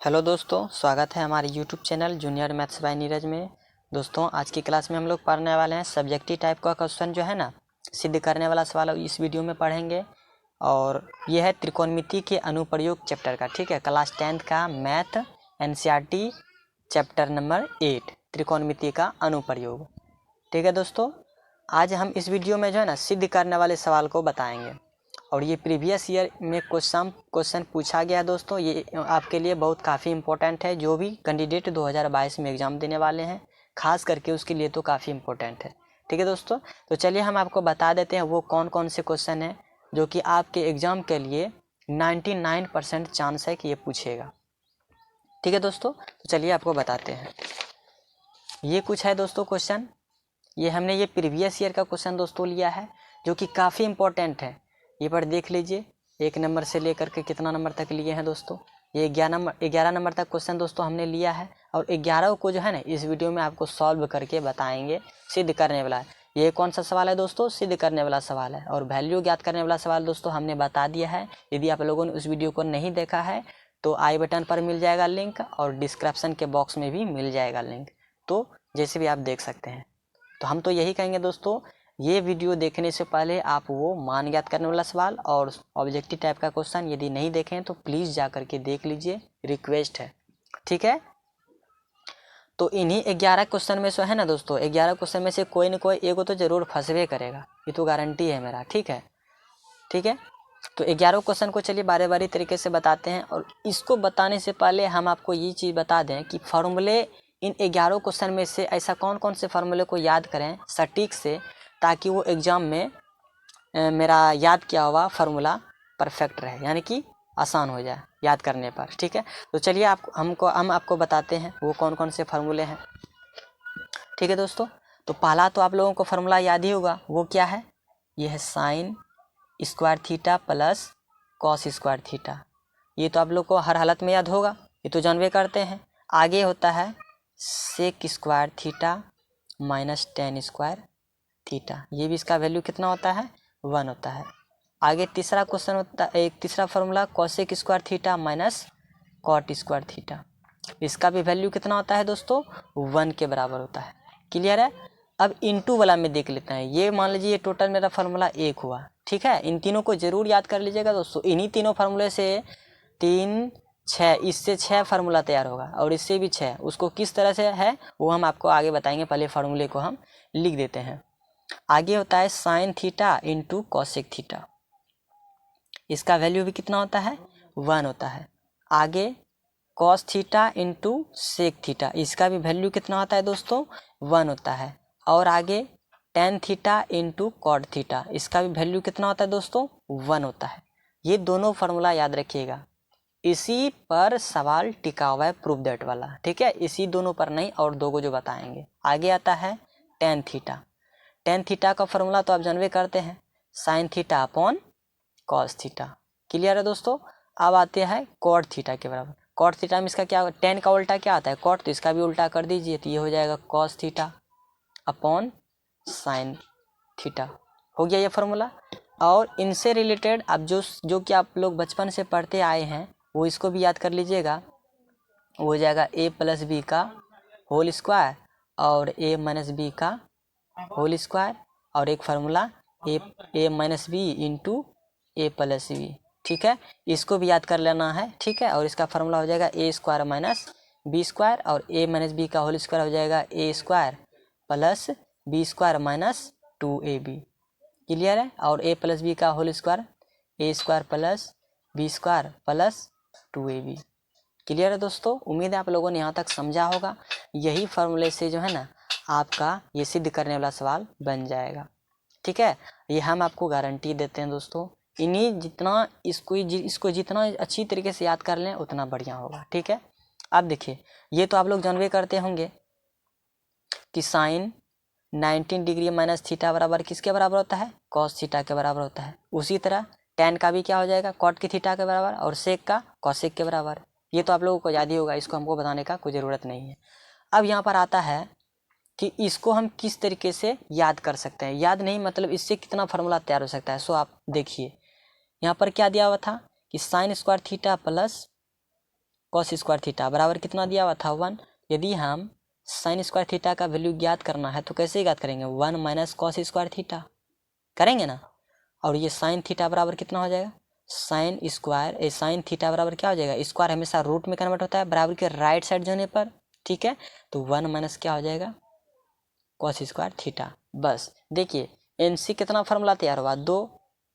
Hello दोस्तों, स्वागत है हमारे YouTube channel junior maths by Neeraj में। दोस्तों, आज की क्लास में हम लोग पढ़ने वाले हैं सब्जेक्टिव टाइप का क्वेश्चन जो है ना, सिद्ध करने वाला सवाल इस वीडियो में पढ़ेंगे। और ये है त्रिकोणमिति के अनुप्रयोग चैप्टर का, ठीक है, क्लास 10th का मैथ एनसीईआरटी चैप्टर नंबर 8 त्रिकोणमिति का अनुप्रयोग। ठीक है दोस्तों, आज हम इस वीडियो में जो है ना सिद्ध करने वाले सवाल को बताएंगे। और ये प्रीवियस ईयर में क्वेश्चन पूछा गया है दोस्तों। ये आपके लिए बहुत काफ़ी इंपॉर्टेंट है, जो भी कैंडिडेट 2022 में एग्ज़ाम देने वाले हैं खास करके उसके लिए तो काफ़ी इंपॉर्टेंट है। ठीक है दोस्तों, तो चलिए हम आपको बता देते हैं वो कौन कौन से क्वेश्चन हैं जो कि आपके एग्ज़ाम के लिए 99% चांस है कि ये पूछेगा। ठीक है दोस्तों, तो चलिए आपको बताते हैं। ये कुछ है दोस्तों क्वेश्चन। ये हमने ये प्रीवियस ईयर का क्वेश्चन दोस्तों लिया है जो कि काफ़ी इंपॉर्टेंट है। ये पर देख लीजिए, 1 नंबर से लेकर के कितना नंबर तक लिए हैं दोस्तों। ये 11 नंबर तक क्वेश्चन दोस्तों हमने लिया है। और 11 को जो है ना इस वीडियो में आपको सॉल्व करके बताएंगे, सिद्ध करने वाला है। ये कौन सा सवाल है दोस्तों? सिद्ध करने वाला सवाल है। और वैल्यू ज्ञात करने वाला सवाल दोस्तों हमने बता दिया है। यदि आप लोगों ने उस वीडियो को नहीं देखा है तो आई बटन पर मिल जाएगा लिंक, और डिस्क्रिप्शन के बॉक्स में भी मिल जाएगा लिंक, तो जैसे भी आप देख सकते हैं। तो हम तो यही कहेंगे दोस्तों, ये वीडियो देखने से पहले आप वो मान ज्ञात करने वाला सवाल और ऑब्जेक्टिव टाइप का क्वेश्चन यदि नहीं देखें तो प्लीज़ जा करके देख लीजिए, रिक्वेस्ट है। ठीक है, तो इन्हीं 11 क्वेश्चन में से है ना दोस्तों, 11 क्वेश्चन में से कोई न कोई एगो तो जरूर फंसवे करेगा, ये तो गारंटी है मेरा। ठीक है, ठीक है, तो 11 क्वेश्चन को चलिए बारी बारी तरीके से बताते हैं। और इसको बताने से पहले हम आपको ये चीज़ बता दें कि फार्मूले इन 11 क्वेश्चन में से ऐसा कौन कौन से फार्मूले को याद करें सटीक से, ताकि वो एग्ज़ाम में मेरा याद किया हुआ फार्मूला परफेक्ट रहे, यानी कि आसान हो जाए याद करने पर। ठीक है, तो चलिए हम आपको बताते हैं वो कौन कौन से फार्मूले हैं। ठीक है दोस्तों, तो पहला तो आप लोगों को फार्मूला याद ही होगा, वो क्या है? ये है sine square theta plus cos square theta. ये तो आप लोग को हर हालत में याद होगा, ये तो जानवे करते हैं। आगे होता है sec square theta minus tan square theta. ये भी इसका वैल्यू कितना होता है? 1 होता है। आगे तीसरा क्वेश्चन होता है, एक तीसरा formula cosec square theta minus cot square theta. इसका भी वैल्यू कितना होता है दोस्तों? 1 के बराबर होता है। क्लियर है? अब इनटू वाला में देख लेते हैं। ये मान लीजिए ये टोटल मेरा फार्मूला 1 हुआ। ठीक है, इन तीनों को जरूर याद कर लीजिएगा दोस्तों। इन्हीं तीनों फार्मूले से 3 6, इससे 6 फार्मूला तैयार होगा और इससे भी 6। उसको किस तरह से है वो हम आपको आगे बताएंगे, पहले फार्मूले को हम लिख देते हैं। आगे होता है sine theta into cosec theta. इसका वैल्यू भी कितना होता है? 1 होता है। आगे cos theta into sec theta, इसका भी वैल्यू कितना होता है दोस्तों? 1 होता है। और आगे tan theta into cot theta, इसका भी वैल्यू कितना होता है दोस्तों? 1 होता है। ये दोनों फार्मूला याद रखिएगा। इसी पर सवाल टिका हुआ है प्रूफ दैट वाला। ठीक है, इसी दोनों पर नहीं, और दो को जो बताएंगे। आगे आता है टेन थीटा। टेन थीटा का फार्मूला तो आप जानवे करते हैं, sign theta upon cos theta. Clear है दोस्तों? अब आते हैं कॉट थीटा के बराबर। कॉट थीटा में इसका क्या, टेन का उल्टा क्या आता है? कॉट, तो इसका भी उल्टा कर दीजिए, तो ये हो जाएगा cos theta upon sine theta. हो गया ये फार्मूला। और इनसे रिलेटेड अब जो कि आप लोग बचपन से पढ़ते आए हैं वो इसको भी याद कर लीजिएगा। वो हो जाएगा a प्लस बी का होल स्क्वायर और a माइनस बी का होल स्क्वायर, और एक formula a minus b into a plus b. ठीक है, इसको भी याद कर लेना है। ठीक है, और इसका फार्मूला हो जाएगा a square minus B square, और a माइनस बी का होल स्क्वायर हो जाएगा a square plus B square minus 2ab। Clear है? और a प्लस बी का whole square a square plus B square plus 2ab। Clear है दोस्तों? उम्मीद है आप लोगों ने यहाँ तक समझा होगा। यही फार्मूले से जो है ना आपका ये सिद्ध करने वाला सवाल बन जाएगा। ठीक है, ये हम आपको गारंटी देते हैं दोस्तों। इन्हीं जितना इसको जितना अच्छी तरीके से याद कर लें उतना बढ़िया होगा। ठीक है, अब देखिए, ये तो आप लोग जानवे करते होंगे कि साइन 19 डिग्री माइनस थीटा बराबर किसके बराबर होता है? कॉस थीटा के बराबर होता है। उसी तरह टेन का भी क्या हो जाएगा? कॉट की थीटा के बराबर, और सेक का कॉसेक के बराबर। ये तो आप लोगों को याद ही होगा, इसको हमको बताने का कोई ज़रूरत नहीं है। अब यहाँ पर आता है कि इसको हम किस तरीके से याद कर सकते हैं। याद नहीं मतलब इससे कितना फार्मूला तैयार हो सकता है। सो आप देखिए, यहाँ पर क्या दिया हुआ था कि sign square theta plus cos square theta बराबर कितना दिया हुआ था 1। यदि हम साइन स्क्वायर थीटा का वैल्यू ज्ञात करना है तो कैसे ज्ञात करेंगे, 1 माइनस कॉस स्क्वायर थीटा करेंगे ना। और ये साइन थीटा बराबर कितना हो जाएगा, साइन थीटा बराबर क्या हो जाएगा, स्क्वायर हमेशा रूट में कन्वर्ट होता है बराबर के राइट साइड जाने पर, ठीक है। तो 1 माइनस क्या हो जाएगा, कॉस स्क्वायर थीटा। बस देखिए एनसी कितना फार्मूला तैयार हुआ, 2,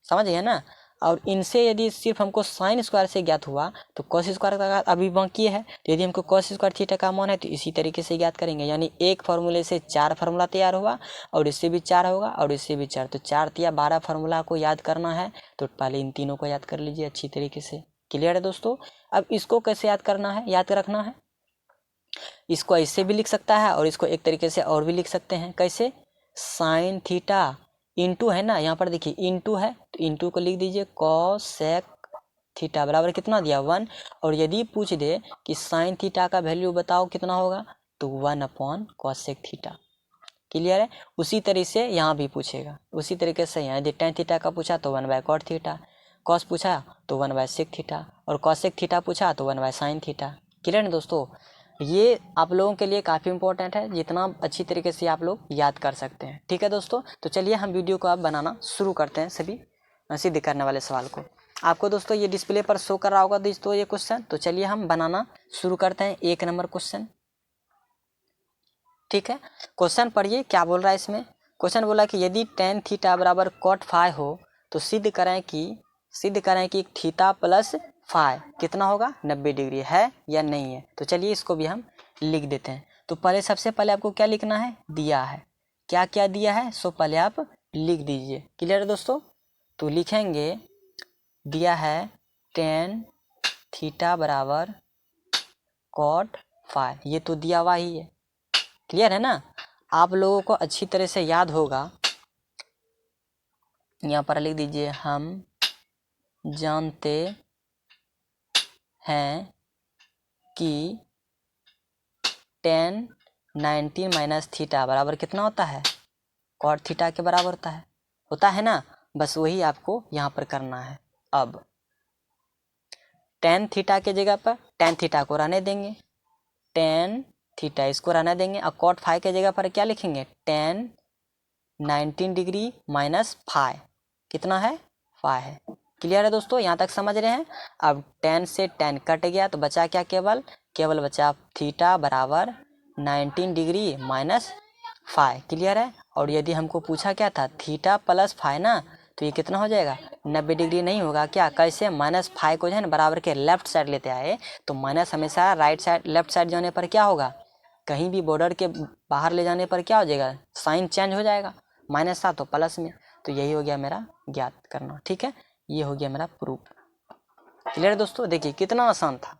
समझ गए ना। और इनसे यदि सिर्फ हमको साइन स्क्वायर से ज्ञात हुआ तो कॉस स्क्वायर का अभी बाकी है, तो यदि हमको कॉस स्क्वायर थीटा का मान है तो इसी तरीके से ज्ञात करेंगे। यानी एक फार्मूले से 4 फार्मूला तैयार हुआ और इससे भी 4 होगा और इससे भी 4, तो 4 या 12 फार्मूला को याद करना है। तो पहले इन तीनों को याद कर लीजिए अच्छी तरीके से। क्लियर है दोस्तों। अब इसको कैसे याद करना है, याद रखना है, इसको ऐसे भी लिख सकता है और इसको एक तरीके से और भी लिख सकते हैं। कैसे, साइन थीटा इंटू है ना, यहाँ पर देखिए इंटू है तो इंटू को लिख दीजिए कॉसेक थीटा बराबर कितना दिया 1। और यदि पूछ दे कि साइन थीटा का वैल्यू बताओ कितना होगा तो 1 अपॉन कॉसेक थीटा। क्लियर है। उसी तरीके से यहाँ भी पूछेगा, उसी तरीके से यहाँ यदि टेन थीटा का पूछा तो 1 बाय कॉट थीटा, कॉस पूछा तो 1 बाय सेक थीटा और कॉसेक थीटा पूछा तो 1 बाय साइन थीटा। क्लियर है दोस्तों। ये आप लोगों के लिए काफ़ी इंपॉर्टेंट है, जितना अच्छी तरीके से आप लोग याद कर सकते हैं। ठीक है दोस्तों, तो चलिए हम वीडियो को अब बनाना शुरू करते हैं सभी सिद्ध करने वाले सवाल को। आपको दोस्तों ये डिस्प्ले पर शो कर रहा होगा दोस्तों ये क्वेश्चन, तो चलिए हम बनाना शुरू करते हैं 1 नंबर क्वेश्चन। ठीक है, क्वेश्चन पढ़िए क्या बोल रहा है इसमें। क्वेश्चन बोला कि यदि टेन थीटा बराबर कॉट फाई हो तो सिद्ध करें कि थीटा प्लस फाई कितना होगा 90 डिग्री है या नहीं है। तो चलिए इसको भी हम लिख देते हैं। तो पहले सबसे पहले आपको क्या लिखना है, दिया है, क्या क्या दिया है सो पहले आप लिख दीजिए। क्लियर है दोस्तों। तो लिखेंगे दिया है टेन थीटा बराबर कॉट फाई, ये तो दिया हुआ ही है। क्लियर है ना। आप लोगों को अच्छी तरह से याद होगा, यहाँ पर लिख दीजिए हम जानते हैं कि टेन 19 माइनस थीटा बराबर कितना होता है, कॉट थीटा के बराबर होता है ना। बस वही आपको यहाँ पर करना है। अब टेन थीटा के जगह पर टेन थीटा को रहने देंगे, टेन थीटा इसको रहने देंगे और कॉट फाई के जगह पर क्या लिखेंगे, टेन 19 डिग्री माइनस फाई कितना है, फाई है। क्लियर है दोस्तों, यहाँ तक समझ रहे हैं। अब टेन से टेन कट गया तो बचा क्या, केवल बचा थीटा बराबर 19 डिग्री माइनस फाई। क्लियर है। और यदि हमको पूछा क्या था, थीटा प्लस फाई ना, तो ये कितना हो जाएगा 90 डिग्री नहीं होगा क्या, कैसे, माइनस फाई को जो है ना बराबर के लेफ्ट साइड लेते आए तो माइनस हमेशा राइट साइड लेफ्ट साइड जाने पर क्या होगा, कहीं भी बॉर्डर के बाहर ले जाने पर क्या हो जाएगा, साइन चेंज हो जाएगा, माइनस था तो प्लस में। तो यही हो गया मेरा ज्ञात करना। ठीक है, ये हो गया मेरा प्रूफ। क्लियर है दोस्तों, देखिए कितना आसान था।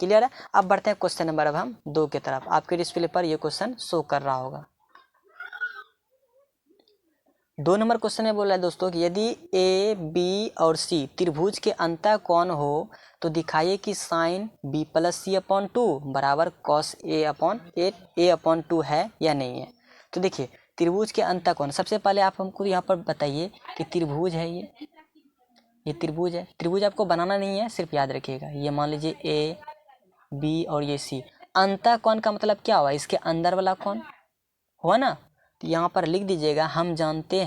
क्लियर है। अब बढ़ते हैं क्वेश्चन नंबर अब हम 2 की तरफ। आपके डिस्प्ले पर ये क्वेश्चन शो कर रहा होगा। 2 नंबर क्वेश्चन में बोल रहा है दोस्तों कि यदि ए बी और सी त्रिभुज के अंतः कोण हो तो दिखाइए कि साइन बी प्लस सी अपॉन 2 बराबर कॉस ए अपॉन 2 है या नहीं है। तो देखिए त्रिभुज के अंतः कोण, सबसे पहले आप हमको यहाँ पर बताइए कि त्रिभुज है, ये त्रिभुज है। त्रिभुज आपको बनाना नहीं है, सिर्फ याद रखिएगा। ये मान लीजिए ए बी और ये सी, अंतः कोण का मतलब क्या हुआ, इसके अंदर वाला कोण हुआ ना। तो यहाँ पर लिख दीजिएगा हम जानते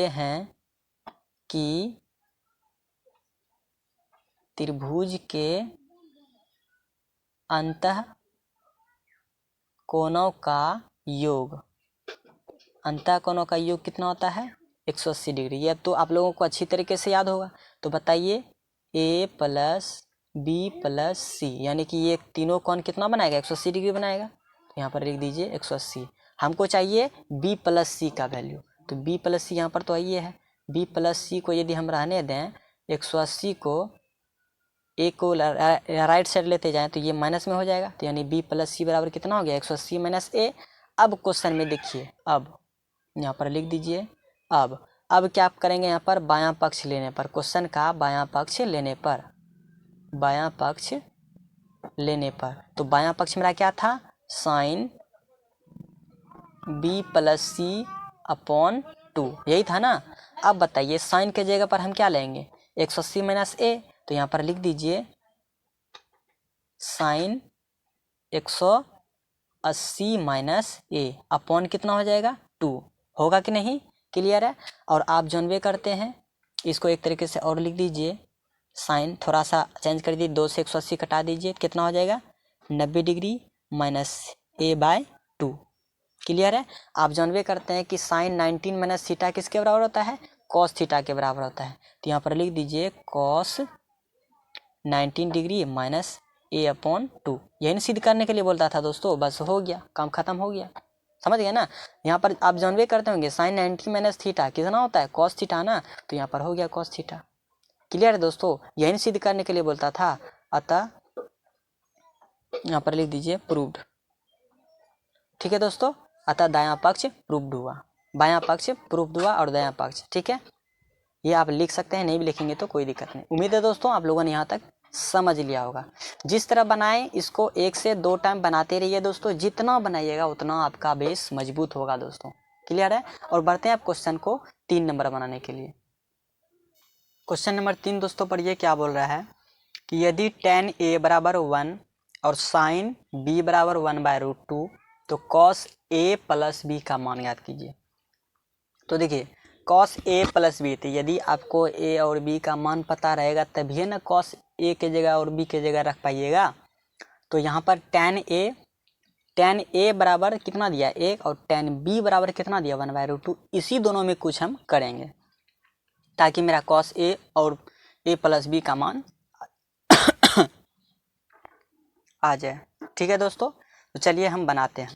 हैं कि त्रिभुज के अंतः कोणों का योग, अंतः कोणों का योग कितना होता है 180 डिग्री। ये तो आप लोगों को अच्छी तरीके से याद होगा। तो बताइए ए प्लस बी प्लस सी यानी कि ये तीनों कोण कितना बनाएगा 180 डिग्री बनाएगा। तो यहाँ पर लिख दीजिए 180। हमको चाहिए बी प्लस सी का वैल्यू, तो बी प्लस सी यहाँ पर तो ये है। बी प्लस सी को यदि हम रहने दें 180 को ए को राइट साइड लेते जाएं तो ये माइनस में हो जाएगा। तो यानी बी प्लस सी बराबर कितना हो गया 180 माइनस ए। अब क्वेश्चन में देखिए, अब यहाँ पर लिख दीजिए अब क्या आप करेंगे, यहाँ पर बायां पक्ष लेने पर, क्वेश्चन का बायां पक्ष लेने पर, तो बायां पक्ष मेरा क्या था, साइन बी प्लस सी अपॉन 2 यही था ना। अब बताइए साइन के जगह पर हम क्या लेंगे, 180 माइनस ए, तो यहाँ पर लिख दीजिए साइन 180 माइनस ए अपॉन कितना हो जाएगा 2, होगा कि नहीं, क्लियर है। और आप जानबे करते हैं, इसको एक तरीके से और लिख दीजिए, साइन थोड़ा सा चेंज कर दीजिए, 2 से 180 कटा दीजिए, कितना हो जाएगा 90 डिग्री माइनस ए बाय 2, क्लियर है। आप जानबे करते हैं कि साइन 19 माइनस थीटा किसके बराबर होता है, कॉस थीटा के बराबर होता है। तो यहाँ पर लिख दीजिए कॉस 19 डिग्री माइनस ए अपॉन 2, यही सिद्ध करने के लिए बोलता था दोस्तों, बस हो गया, काम खत्म हो गया, समझ गए ना। यहाँ पर आप जानबे करते होंगे साइन 90 माइनस थीटा कितना होता है, कॉस थीटा ना, तो यहाँ पर हो गया कॉस थीटा, क्लियर है दोस्तों, यही सिद्ध करने के लिए बोलता था। अतः यहाँ पर लिख दीजिए प्रूव्ड, ठीक है दोस्तों। अतः दायां पक्ष प्रूव्ड हुआ, बायां पक्ष प्रूव्ड हुआ और दायां पक्ष, ठीक है। ये आप लिख सकते हैं, नहीं भी लिखेंगे तो कोई दिक्कत नहीं। उम्मीद है दोस्तों आप लोगों ने यहाँ तक समझ लिया होगा। जिस तरह बनाएं इसको 1 से 2 टाइम बनाते रहिए दोस्तों, जितना बनाइएगा उतना आपका बेस मजबूत होगा दोस्तों, क्लियर है। और बढ़ते हैं आप क्वेश्चन को 3 नंबर बनाने के लिए। क्वेश्चन नंबर 3 दोस्तों पढ़िए क्या बोल रहा है कि यदि tan a बराबर 1 और sin b बराबर 1/√2 तो cos a प्लस b का मान ज्ञात कीजिए। तो देखिए cos a प्लस बी, तो यदि आपको a और b का मान पता रहेगा तभी ना cos a के जगह और b के जगह रख पाइएगा। तो यहाँ पर tan a बराबर कितना दिया 1 और tan b बराबर कितना दिया 1/√2, इसी दोनों में कुछ हम करेंगे ताकि मेरा cos a और a प्लस बी का मान आ जाए, ठीक है दोस्तों। तो चलिए हम बनाते हैं।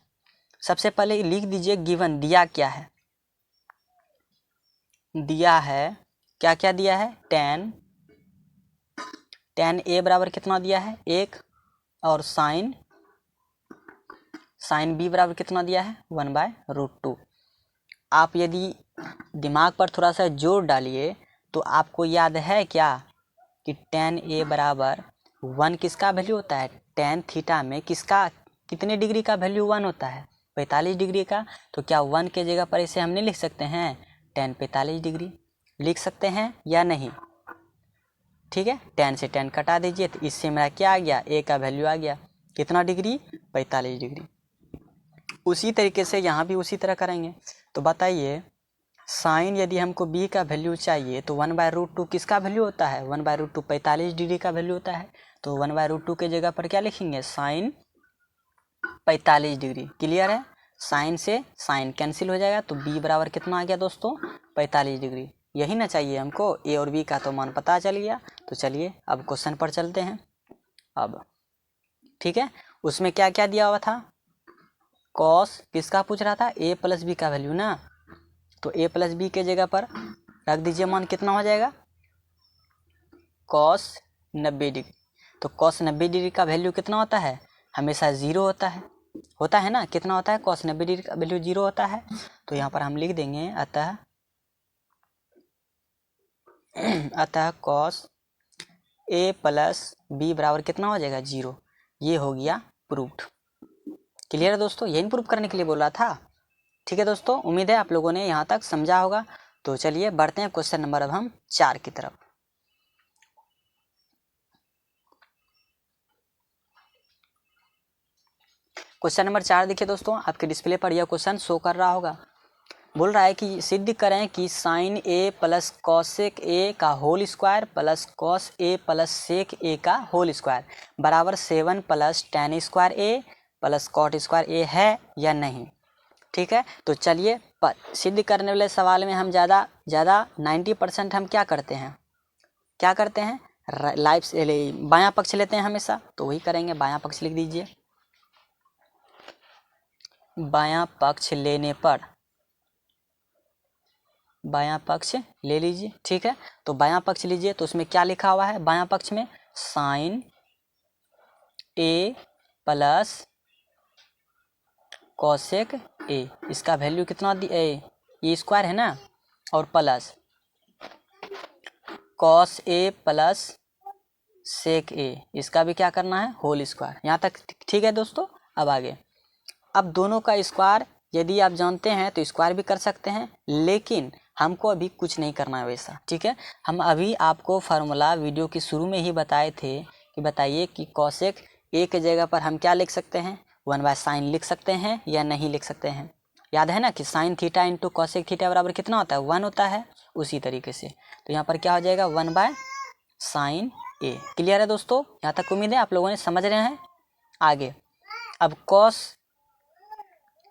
सबसे पहले लिख दीजिए गिवन, दिया क्या है, दिया है क्या क्या दिया है, tan a बराबर कितना दिया है 1 और sin b बराबर कितना दिया है 1/√2। आप यदि दिमाग पर थोड़ा सा जोर डालिए तो आपको याद है क्या कि tan a बराबर 1 किसका वैल्यू होता है, tan थीटा में किसका कितने डिग्री का वैल्यू 1 होता है 45 डिग्री का। तो क्या 1 के जगह पर इसे हम नहीं लिख सकते हैं, tan 45 डिग्री लिख सकते हैं या नहीं, ठीक है। tan से tan कटा दीजिए तो इससे मेरा क्या आ गया, a का वैल्यू आ गया कितना डिग्री 45 डिग्री। उसी तरीके से यहाँ भी उसी तरह करेंगे। तो बताइए साइन यदि हमको b का वैल्यू चाहिए तो 1/√2 किसका वैल्यू होता है 1/√2 45 डिग्री का वैल्यू होता है। तो 1/√2 के जगह पर क्या लिखेंगे साइन 45 डिग्री, क्लियर है। साइन से साइन कैंसिल हो जाएगा तो b बराबर कितना आ गया दोस्तों 45 डिग्री, यही ना चाहिए हमको, a और b का तो मान पता चल गया। तो चलिए अब क्वेश्चन पर चलते हैं अब, ठीक है। उसमें क्या क्या दिया हुआ था, कॉस किसका पूछ रहा था a प्लस बी का वैल्यू ना, तो a प्लस बी के जगह पर रख दीजिए मान कितना हो जाएगा cos 90 डिग्री। तो cos 90 डिग्री का वैल्यू कितना होता है, हमेशा 0 होता है ना, कितना होता है cos 90 डिग्री का वैल्यू 0 होता है। तो यहाँ पर हम लिख देंगे अतः cos a प्लस बी बराबर कितना हो जाएगा 0, ये हो गया प्रूव्ड, क्लियर है दोस्तों, यही प्रूव करने के लिए बोल रहा था, ठीक है दोस्तों। उम्मीद है आप लोगों ने यहाँ तक समझा होगा। तो चलिए बढ़ते हैं क्वेश्चन नंबर अब हम 4 की तरफ। क्वेश्चन नंबर 4 देखिए दोस्तों, आपके डिस्प्ले पर यह क्वेश्चन शो कर रहा होगा। बोल रहा है कि सिद्ध करें कि sine a plus cosec a का whole square plus cos a plus sec a का होल स्क्वायर बराबर 7 plus tan square a plus cot square a है या नहीं, ठीक है। तो चलिए सिद्ध करने वाले सवाल में हम ज़्यादा 90% हम क्या करते हैं लाइफ से बायां पक्ष लेते हैं हमेशा, तो वही करेंगे, बायां पक्ष लिख दीजिए। बायां पक्ष लेने पर बायां पक्ष ले लीजिए, ठीक है। तो बायां पक्ष लीजिए तो उसमें क्या लिखा हुआ है बायां पक्ष में, sine a plus cosec a, इसका वैल्यू कितना ये स्क्वायर है ना, और plus cos a plus sec a, इसका भी क्या करना है होल स्क्वायर। यहाँ तक ठीक है दोस्तों। अब आगे, अब दोनों का स्क्वायर यदि आप जानते हैं तो स्क्वायर भी कर सकते हैं, लेकिन हमको अभी कुछ नहीं करना है वैसा, ठीक है। हम अभी आपको फार्मूला वीडियो के शुरू में ही बताए थे कि बताइए कि कॉसेक ए के जगह पर हम क्या लिख सकते हैं, 1/sin लिख सकते हैं या नहीं लिख सकते हैं। याद है ना कि sign theta into cosec theta बराबर कितना होता है, 1 होता है। उसी तरीके से तो यहाँ पर क्या हो जाएगा, 1/sin ए। क्लियर है दोस्तों, यहाँ तक उम्मीद है आप लोगों ने समझ रहे हैं। आगे अब कॉस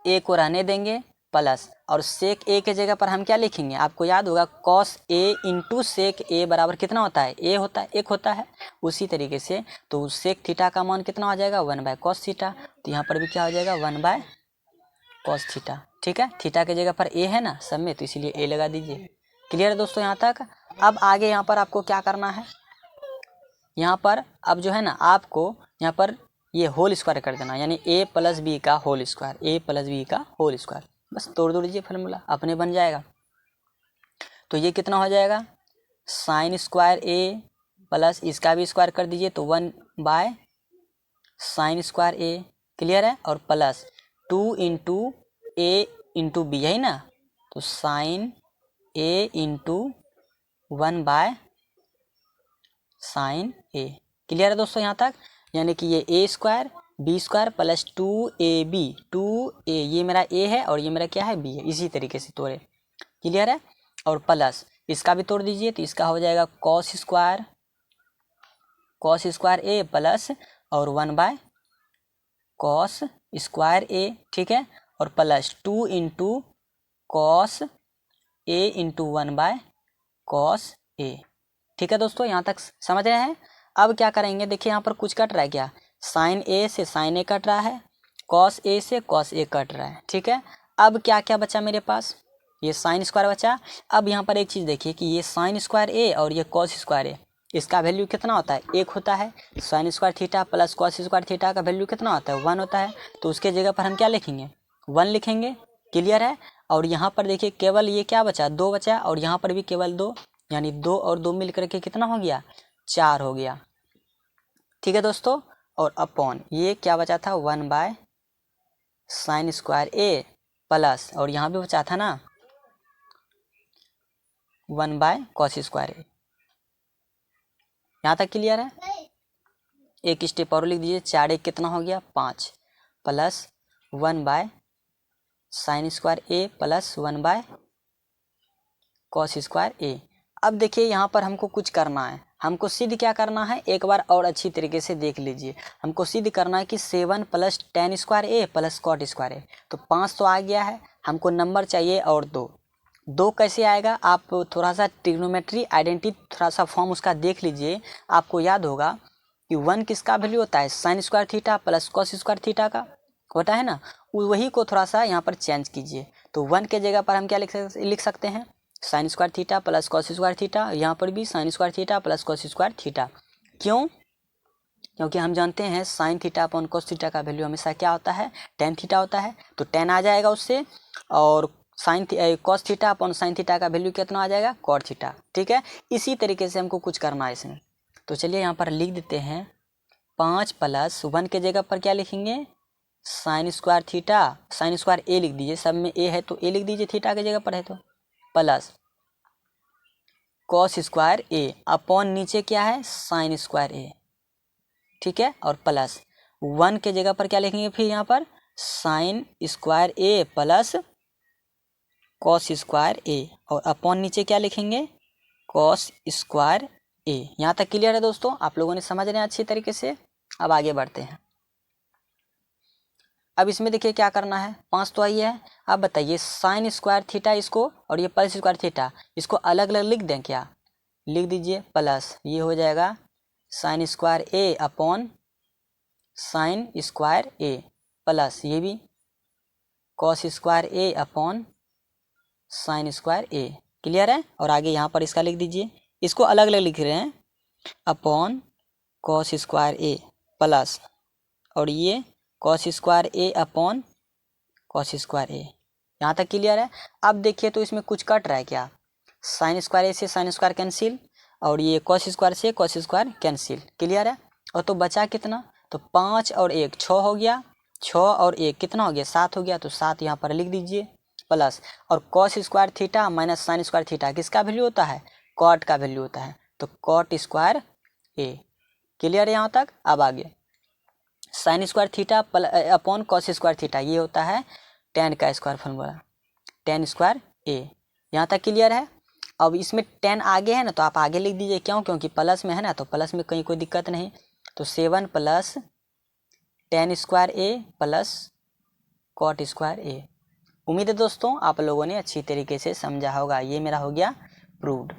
ए को रहने देंगे प्लस, और सेक ए के जगह पर हम क्या लिखेंगे, आपको याद होगा कॉस ए इंटू सेक ए बराबर कितना होता है, ए होता है, 1 होता है। उसी तरीके से तो सेक थीटा का मान कितना हो जाएगा, 1/cos थीटा। तो यहाँ पर भी क्या हो जाएगा, 1/cos थीटा, ठीक है। थीटा के जगह पर ए है ना सब में, तो इसीलिए ए लगा दीजिए। क्लियर है दोस्तों यहाँ तक। अब आगे यहाँ पर आपको क्या करना है, यहाँ पर अब जो है ना आपको यहाँ पर ये होल स्क्वायर कर देना, यानी a प्लस बी का whole square, a plus B का होल स्क्वायर। बस तोड़ दो लीजिए फार्मूला, अपने बन जाएगा। तो ये कितना हो जाएगा, साइन स्क्वायर a प्लस इसका भी स्क्वायर कर दीजिए तो 1/sin स्क्वायर a। क्लियर है। और plus 2 into a into b है ना, तो sine a into 1/sin a। Clear है दोस्तों यहाँ तक। यानी कि ये a square b square plus 2ab, 2a ये मेरा a है और ये मेरा क्या है, b है। इसी तरीके से तोड़े। क्लियर है। और प्लस इसका भी तोड़ दीजिए तो इसका हो जाएगा cos स्क्वायर a प्लस और 1/cos स्क्वायर a, ठीक है। और plus 2 into cos a into 1/cos a। ठीक है दोस्तों, यहाँ तक समझ रहे हैं। अब क्या करेंगे, देखिए यहाँ पर कुछ कट रहा है क्या, साइन ए से साइन ए कट रहा है, कॉस ए से कॉस ए कट रहा है, ठीक है। अब क्या क्या बचा मेरे पास, ये साइन स्क्वायर बचा। अब यहाँ पर एक चीज़ देखिए कि ये साइन स्क्वायर ए और ये कॉस स्क्वायर ए, इसका वैल्यू कितना होता है, 1 होता है। Sine square theta plus cos square theta का वैल्यू कितना होता है, 1 होता है। तो उसके जगह पर हम क्या लिखेंगे, 1 लिखेंगे। क्लियर है। और यहाँ पर देखिए केवल ये क्या बचा, 2 बचा, और यहाँ पर भी केवल 2, यानी 2 और 2 मिल करके कितना हो गया, 4 हो गया। ठीक है दोस्तों। और अपॉन ये क्या बचा था, 1/sin स्क्वायर ए प्लस, और यहाँ भी बचा था ना 1/cos स्क्वायर ए। यहाँ तक क्लियर है। एक स्टेप और लिख दीजिए, 4 1 कितना हो गया, 5 प्लस 1/sin स्क्वायर ए प्लस 1/cos स्क्वायर ए। अब देखिए यहाँ पर हमको कुछ करना है, हमको सिद्ध क्या करना है, एक बार और अच्छी तरीके से देख लीजिए। हमको सिद्ध करना है कि 7 प्लस tan स्क्वायर ए प्लस कॉट स्क्वायर ए। तो 5 तो आ गया है, हमको नंबर चाहिए और 2 कैसे आएगा, आप थोड़ा सा ट्रिग्नोमेट्री आइडेंटिटी थोड़ा सा फॉर्म उसका देख लीजिए। आपको याद होगा कि 1 किसका वैल्यू होता है, sine square theta plus cos square theta का होता है ना, वही को थोड़ा सा यहाँ पर चेंज कीजिए। तो 1 के जगह पर हम क्या लिख सकते हैं, sign square theta plus cos square theta. यहाँ पर भी sign square theta plus cos square theta. क्यों, क्योंकि हम जानते हैं sign theta upon cos theta का वैल्यू हमेशा क्या होता है, tan थीटा होता है। तो tan आ जाएगा उससे, और sine cos theta upon sine theta का वैल्यू कितना आ जाएगा, कॉट थीटा। ठीक है। इसी तरीके से हमको कुछ करना है इसमें। तो चलिए यहाँ पर लिख देते हैं 5 प्लस 1 के जगह पर क्या लिखेंगे, sine square theta, sine square A लिख दीजिए, सब में ए है तो ए लिख दीजिए, थीटा की जगह पर है तो, प्लस कॉस स्क्वायर ए अपॉन नीचे क्या है, साइन स्क्वायर ए। ठीक है। और प्लस 1 के जगह पर क्या लिखेंगे फिर यहाँ पर, साइन स्क्वायर ए प्लस कॉस स्क्वायर ए, और अपॉन नीचे क्या लिखेंगे, कॉस स्क्वायर ए। यहाँ तक क्लियर है दोस्तों, आप लोगों ने समझ रहे हैं अच्छी तरीके से। अब आगे बढ़ते हैं। अब इसमें देखिए क्या करना है, 5 तो आई है। अब बताइए साइन स्क्वायर थीटा इसको, और ये प्लस स्क्वायर थीटा इसको अलग अलग लिख दें क्या, लिख दीजिए। प्लस ये हो जाएगा साइन स्क्वायर ए अपॉन साइन स्क्वायर ए, प्लस ये भी कॉस स्क्वायर ए अपॉन साइन स्क्वायर ए। क्लियर है। और आगे यहाँ पर इसका लिख दीजिए, इसको अलग अलग लिख रहे हैं, अपॉन कॉस स्क्वायर ए प्लस, और ये कॉस स्क्वायर ए अपॉन कॉस स्क्वायर ए। यहाँ तक क्लियर है। अब देखिए तो इसमें कुछ कट रहा है क्या, साइन स्क्वायर ए से साइन स्क्वायर कैंसिल, और ये कॉस स्क्वायर से कॉस स्क्वायर कैंसिल। क्लियर है। और तो बचा कितना, तो 5 और 1 6 हो गया, 6 और 1 कितना हो गया, 7 हो गया। तो 7 यहाँ पर लिख दीजिए। प्लस, और cos square theta minus sign square theta किसका वैल्यू होता है, कॉट का वैल्यू होता है, तो कॉट स्क्वायर ए। क्लियर है यहाँ तक। अब आगे sign square theta upon cos square theta, ये होता है टेन का स्क्वायर फॉर्मूला, टेन स्क्वायर ए। यहाँ तक क्लियर है। अब इसमें टेन आगे है ना, तो आप आगे लिख दीजिए, क्यों, क्योंकि प्लस में है ना, तो प्लस में कहीं कोई दिक्कत नहीं, तो 7 प्लस टेन स्क्वायर ए प्लस कॉट स्क्वायर ए। उम्मीद है दोस्तों आप लोगों ने अच्छी तरीके से समझा होगा। ये मेरा हो गया प्रूव्ड,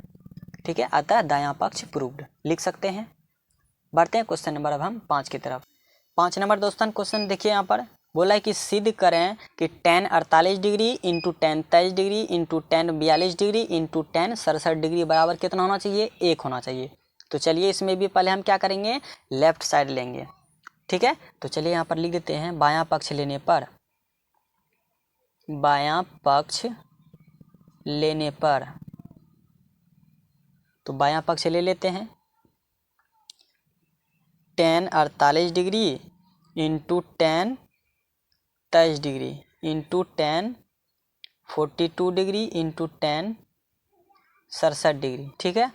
ठीक है, अतः दायां पक्ष प्रूव्ड लिख सकते हैं। बढ़ते हैं क्वेश्चन नंबर अब हम 5 की तरफ। 5 नंबर दोस्तों क्वेश्चन देखिए, यहाँ पर बोला है कि सिद्ध करें कि tan 48 degree into tan 23 degree into tan 42 degree into tan 67 degree बराबर कितना होना चाहिए, 1 होना चाहिए। तो चलिए इसमें भी पहले हम क्या करेंगे, लेफ्ट साइड लेंगे, ठीक है। तो चलिए यहाँ पर लिख देते हैं बायां पक्ष लेने पर, बायां पक्ष लेने पर, तो बायां पक्ष ले लेते हैं tan 48 degree into tan 23 degree into tan 42 degree into tan 67 degree, ठीक है।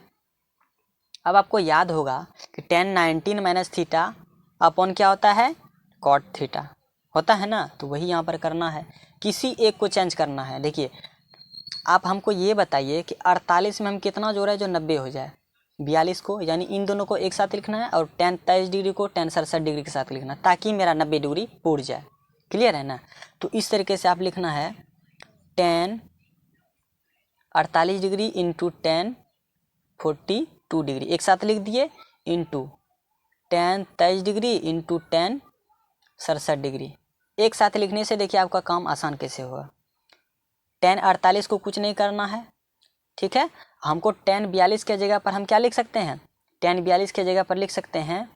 अब आपको याद होगा कि tan 19 माइनस थीटा अपॉन क्या होता है, कॉट थीटा होता है ना, तो वही यहाँ पर करना है, किसी एक को चेंज करना है। देखिए आप हमको ये बताइए कि 48 में हम कितना जोड़े जो 90 हो जाए, 42 को, यानी इन दोनों को एक साथ लिखना है, और tan 23 डिग्री को tan 67 डिग्री के साथ लिखना है, ताकि मेरा 90 डिग्री पूर जाए। क्लियर है ना। तो इस तरीके से आप लिखना है tan 48 degree into tan 42 degree एक साथ लिख दिए, into tan 23 degree into tan 67 degree. एक साथ लिखने से देखिए आपका काम आसान कैसे होगा। tan 48 को कुछ नहीं करना है, ठीक है। हमको tan 42 के जगह पर हम क्या लिख सकते हैं, tan 42 के जगह पर लिख सकते हैं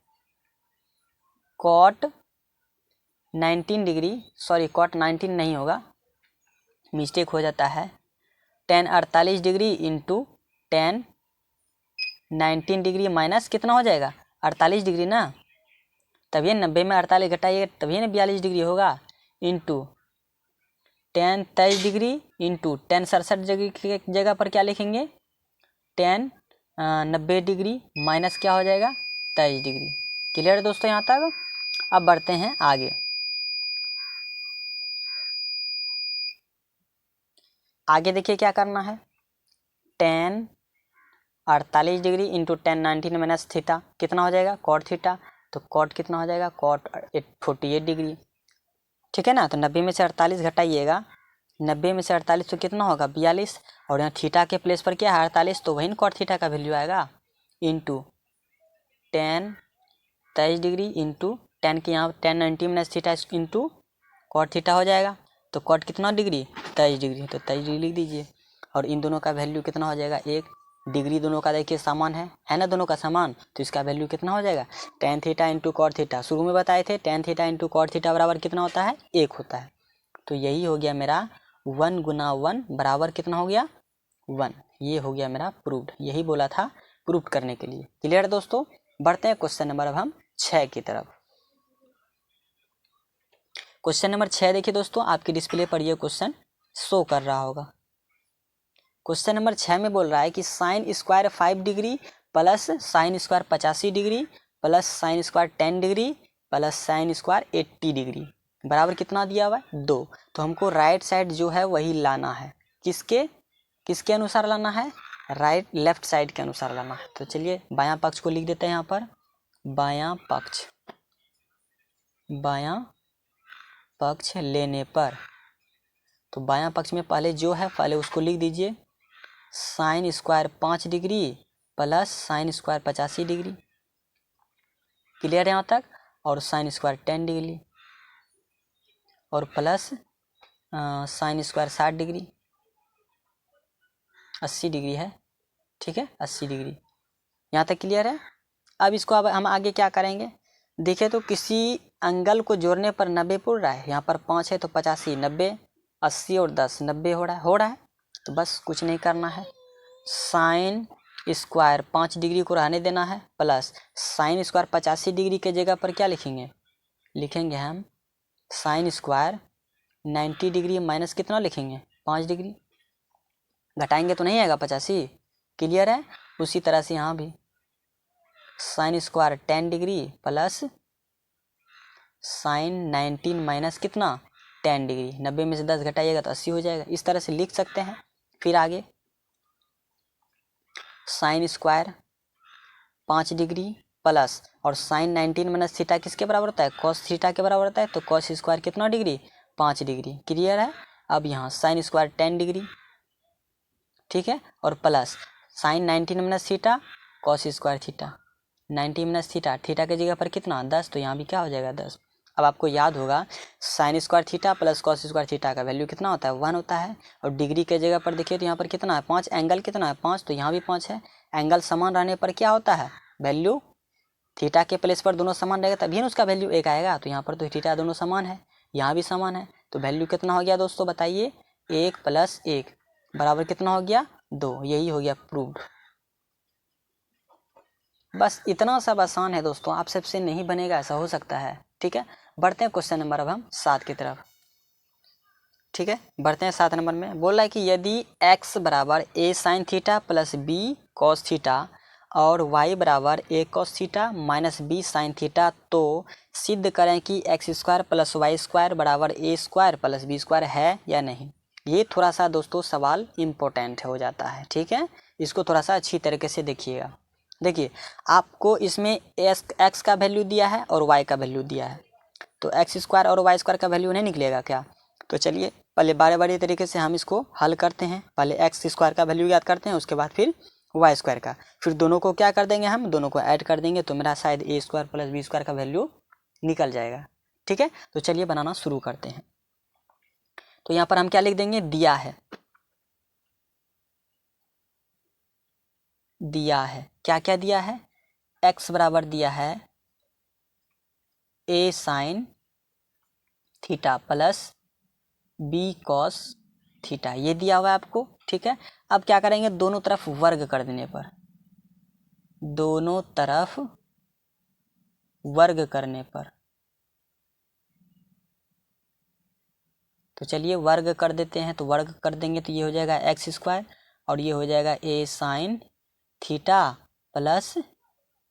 cot 19 डिग्री, सॉरी cot 19 नहीं होगा, मिस्टेक हो जाता है, tan 48 degree into tan 19 degree minus कितना हो जाएगा 48 डिग्री ना, तभी 90 में 48 घटाइए तभी ना 42 डिग्री होगा, into tan 23 degree into tan 67 degree की जगह पर क्या लिखेंगे, tan 90 डिग्री माइनस क्या हो जाएगा 23 डिग्री। क्लियर है दोस्तों यहाँ तक। अब बढ़ते हैं आगे। आगे देखिए क्या करना है, tan 48 degree into tan 19 minus theta कितना हो जाएगा कॉट थीटा, तो कॉट कितना हो जाएगा कॉट 48 डिग्री, ठीक है ना। तो 90 में से 48 घटाइएगा, 90 में से 48 तो कितना होगा 42, और यहाँ थीटा के प्लेस पर क्या है 48, तो वही कॉट थीटा का वैल्यू आएगा, into tan 23 degree into tan के यहाँ tan 90 minus theta into cot theta हो जाएगा, तो कॉट कितना डिग्री 23 डिग्री, तो 23 डिग्री लिख दीजिए, और इन दोनों का वैल्यू कितना हो जाएगा 1 डिग्री, दोनों का देखिए समान है ना, दोनों का समान, तो इसका वैल्यू कितना हो जाएगा tan theta into cot theta, शुरू में बताए थे tan theta into cot theta बराबर कितना होता है 1 होता है, तो यही हो गया मेरा 1 गुना 1 बराबर कितना हो गया 1। ये हो गया मेरा प्रूव्ड, यही बोला था प्रूव करने के लिए। क्लियर दोस्तों। बढ़ते हैं क्वेश्चन नंबर अब हम 6 की तरफ। क्वेश्चन नंबर 6 देखिए दोस्तों, आपकी डिस्प्ले पर यह क्वेश्चन शो कर रहा होगा। क्वेश्चन नंबर 6 में बोल रहा है कि sine square 5 degree plus sine square 85 degree plus sine square 10 degree plus sine square 80 degree बराबर कितना दिया हुआ है 2। तो हमको राइट साइड जो है वही लाना है, किसके अनुसार लाना है, लेफ्ट साइड के अनुसार लाना है। तो चलिए बायां पक्ष को लिख देते हैं यहाँ पर, बायां पक्ष लेने पर, तो बायां पक्ष में पहले जो है पहले उसको लिख दीजिए, sine square 5 degree plus sine square 85 degree, clear है यहाँ तक, और साइन स्क्वायर 10 डिग्री और plus sine square 60 degree 80 degree है, ठीक है 80 डिग्री। यहाँ तक क्लियर है। अब इसको अब हम आगे क्या करेंगे, देखिए तो किसी एंगल को जोड़ने पर 90 पुर रहा है, यहाँ पर 5 है तो 85 90 80 और 10 90 हो रहा है, तो बस कुछ नहीं करना है, साइन स्क्वायर 5 डिग्री को रहने देना है प्लस साइन स्क्वायर 85 डिग्री के जगह पर क्या लिखेंगे हम साइन स्क्वायर 90 डिग्री माइनस कितना लिखेंगे 5 डिग्री, घटाएंगे तो नहीं आएगा 85। क्लियर है। उसी तरह से यहाँ भी sine square 10 degree plus sign 19 minus कितना 10 डिग्री, 90 में से 10 घटाइएगा तो 80 हो जाएगा। इस तरह से लिख सकते हैं। फिर आगे साइन स्क्वायर 5 डिग्री प्लस और साइन 19 माइनस थीटा किसके बराबर होता है, कॉस थीटा के बराबर होता है। तो कॉस स्क्वायर कितना डिग्री 5 डिग्री। क्लियर है। अब यहाँ साइन स्क्वायर 10 डिग्री, ठीक है, और plus sign 19 minus theta cos square theta, 90 minus theta, theta की जगह पर कितना 10, तो यहाँ भी क्या हो जाएगा 10। अब आपको याद होगा sign square theta plus cos square theta का वैल्यू कितना होता है 1 होता है। और डिग्री के जगह पर देखिए तो यहाँ पर कितना है 5, एंगल कितना है 5, तो यहाँ भी 5 है। एंगल समान रहने पर क्या होता है वैल्यू, थीटा के प्लेस पर दोनों समान रहेगा तभी ना उसका वैल्यू 1 आएगा। तो यहाँ पर तो थीटा दोनों समान है, यहाँ भी समान है, तो वैल्यू कितना हो गया दोस्तों बताइए, 1 + 1 बराबर कितना हो गया 2। यही हो गया प्रूव्ड। बस इतना सब आसान है दोस्तों, आप सबसे नहीं बनेगा ऐसा हो सकता है। ठीक है, बढ़ते हैं क्वेश्चन नंबर अब हम 7 की तरफ। ठीक है, बढ़ते हैं 7 नंबर में। बोल रहा है कि यदि x बराबर a sin theta plus b cos theta और y बराबर a cos theta minus b sin theta, तो सिद्ध करें कि x square plus Y square बराबर a square plus b square है या नहीं। ये थोड़ा सा दोस्तों सवाल इम्पोर्टेंट हो जाता है। ठीक है, इसको थोड़ा सा अच्छी तरीके से देखिएगा। देखिए आपको इसमें x का वैल्यू दिया है और y का वैल्यू दिया है, तो x स्क्वायर और वाई स्क्वायर का वैल्यू नहीं निकलेगा क्या। तो चलिए पहले बारी बारी तरीके से हम इसको हल करते हैं। पहले एक्स स्क्वायर का वैल्यू याद करते हैं, उसके बाद फिर वाई स्क्वायर का, फिर दोनों को क्या कर देंगे हम दोनों को ऐड कर देंगे, तो मेरा शायद ए स्क्वायर प्लस बी स्क्वायर का वैल्यू निकल जाएगा। ठीक है, तो चलिए बनाना शुरू करते हैं। तो यहाँ पर हम क्या लिख देंगे, दिया है, दिया है क्या क्या दिया है, एक्स बराबर दिया है A sine theta plus B cos theta, ये दिया हुआ है आपको। ठीक है, अब क्या करेंगे दोनों तरफ वर्ग कर देने पर, दोनों तरफ वर्ग करने पर, तो चलिए वर्ग कर देते हैं। तो वर्ग कर देंगे तो ये हो जाएगा एक्स स्क्वायर और ये हो जाएगा A sine theta plus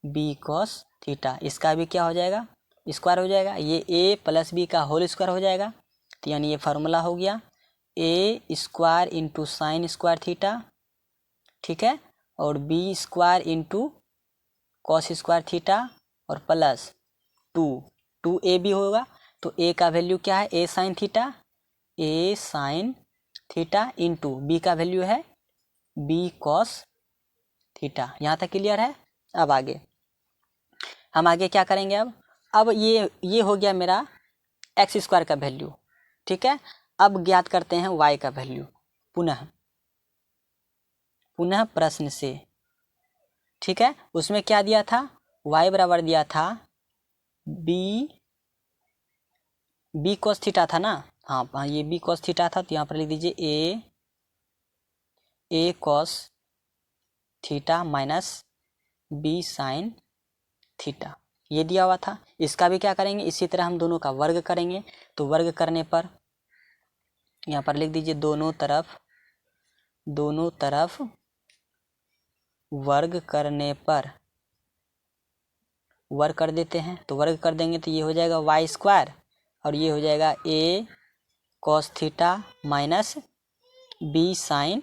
B cos theta, इसका भी क्या हो जाएगा स्क्वायर हो जाएगा, ये ए प्लस बी का होल स्क्वायर हो जाएगा। तो यानी ये फार्मूला हो गया A square into sine square theta, ठीक है, और B square into cos square theta और प्लस 2 ए बी होगा। तो ए का वैल्यू क्या है A sine theta, A sine theta into B का वैल्यू है बी कॉस थीटा। यहाँ तक क्लियर है। अब आगे हम आगे क्या करेंगे, अब ये हो गया मेरा एक्स स्क्वायर का वैल्यू। ठीक है, अब ज्ञात करते हैं वाई का वैल्यू पुनः प्रश्न से। ठीक है, उसमें क्या दिया था वाई बराबर दिया था बी कॉस थीटा था ना, हाँ ये बी कॉस थीटा था। तो यहाँ पर लिख दीजिए A cos theta minus B sine theta, ये दिया हुआ था। इसका भी क्या करेंगे इसी तरह हम दोनों का वर्ग करेंगे। तो वर्ग करने पर यहाँ पर लिख दीजिए दोनों तरफ वर्ग करने पर, वर्ग कर देते हैं। तो वर्ग कर देंगे तो ये हो जाएगा वाई स्क्वायर और ये हो जाएगा A cos theta minus B sine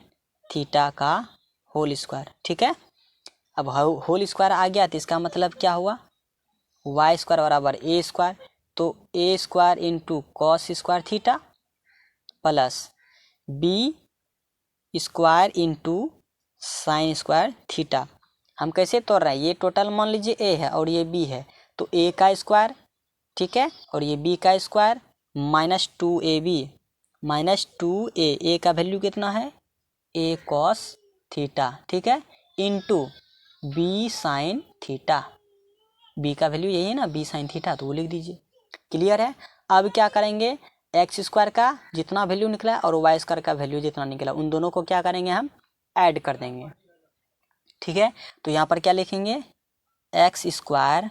theta का होल स्क्वायर। ठीक है, अब होल स्क्वायर आ गया तो इसका मतलब क्या हुआ वाई स्क्वायर बराबर ए स्क्वायर, तो A square into cos square theta plus B square into sine square theta. हम कैसे तोड़ रहे हैं, ये टोटल मान लीजिए ए है और ये बी है, तो ए का स्क्वायर, ठीक है, और ये बी का square minus 2ab minus 2a का वैल्यू कितना है ए कॉस थीटा, ठीक है, into B sine theta, b का वैल्यू यही है ना बी साइन थीटा, तो वो लिख दीजिए। क्लियर है। अब क्या करेंगे एक्स स्क्वायर का जितना वैल्यू निकला और वाई स्क्वायर का वैल्यू जितना निकला उन दोनों को क्या करेंगे हम ऐड कर देंगे। ठीक है, तो यहाँ पर क्या लिखेंगे X square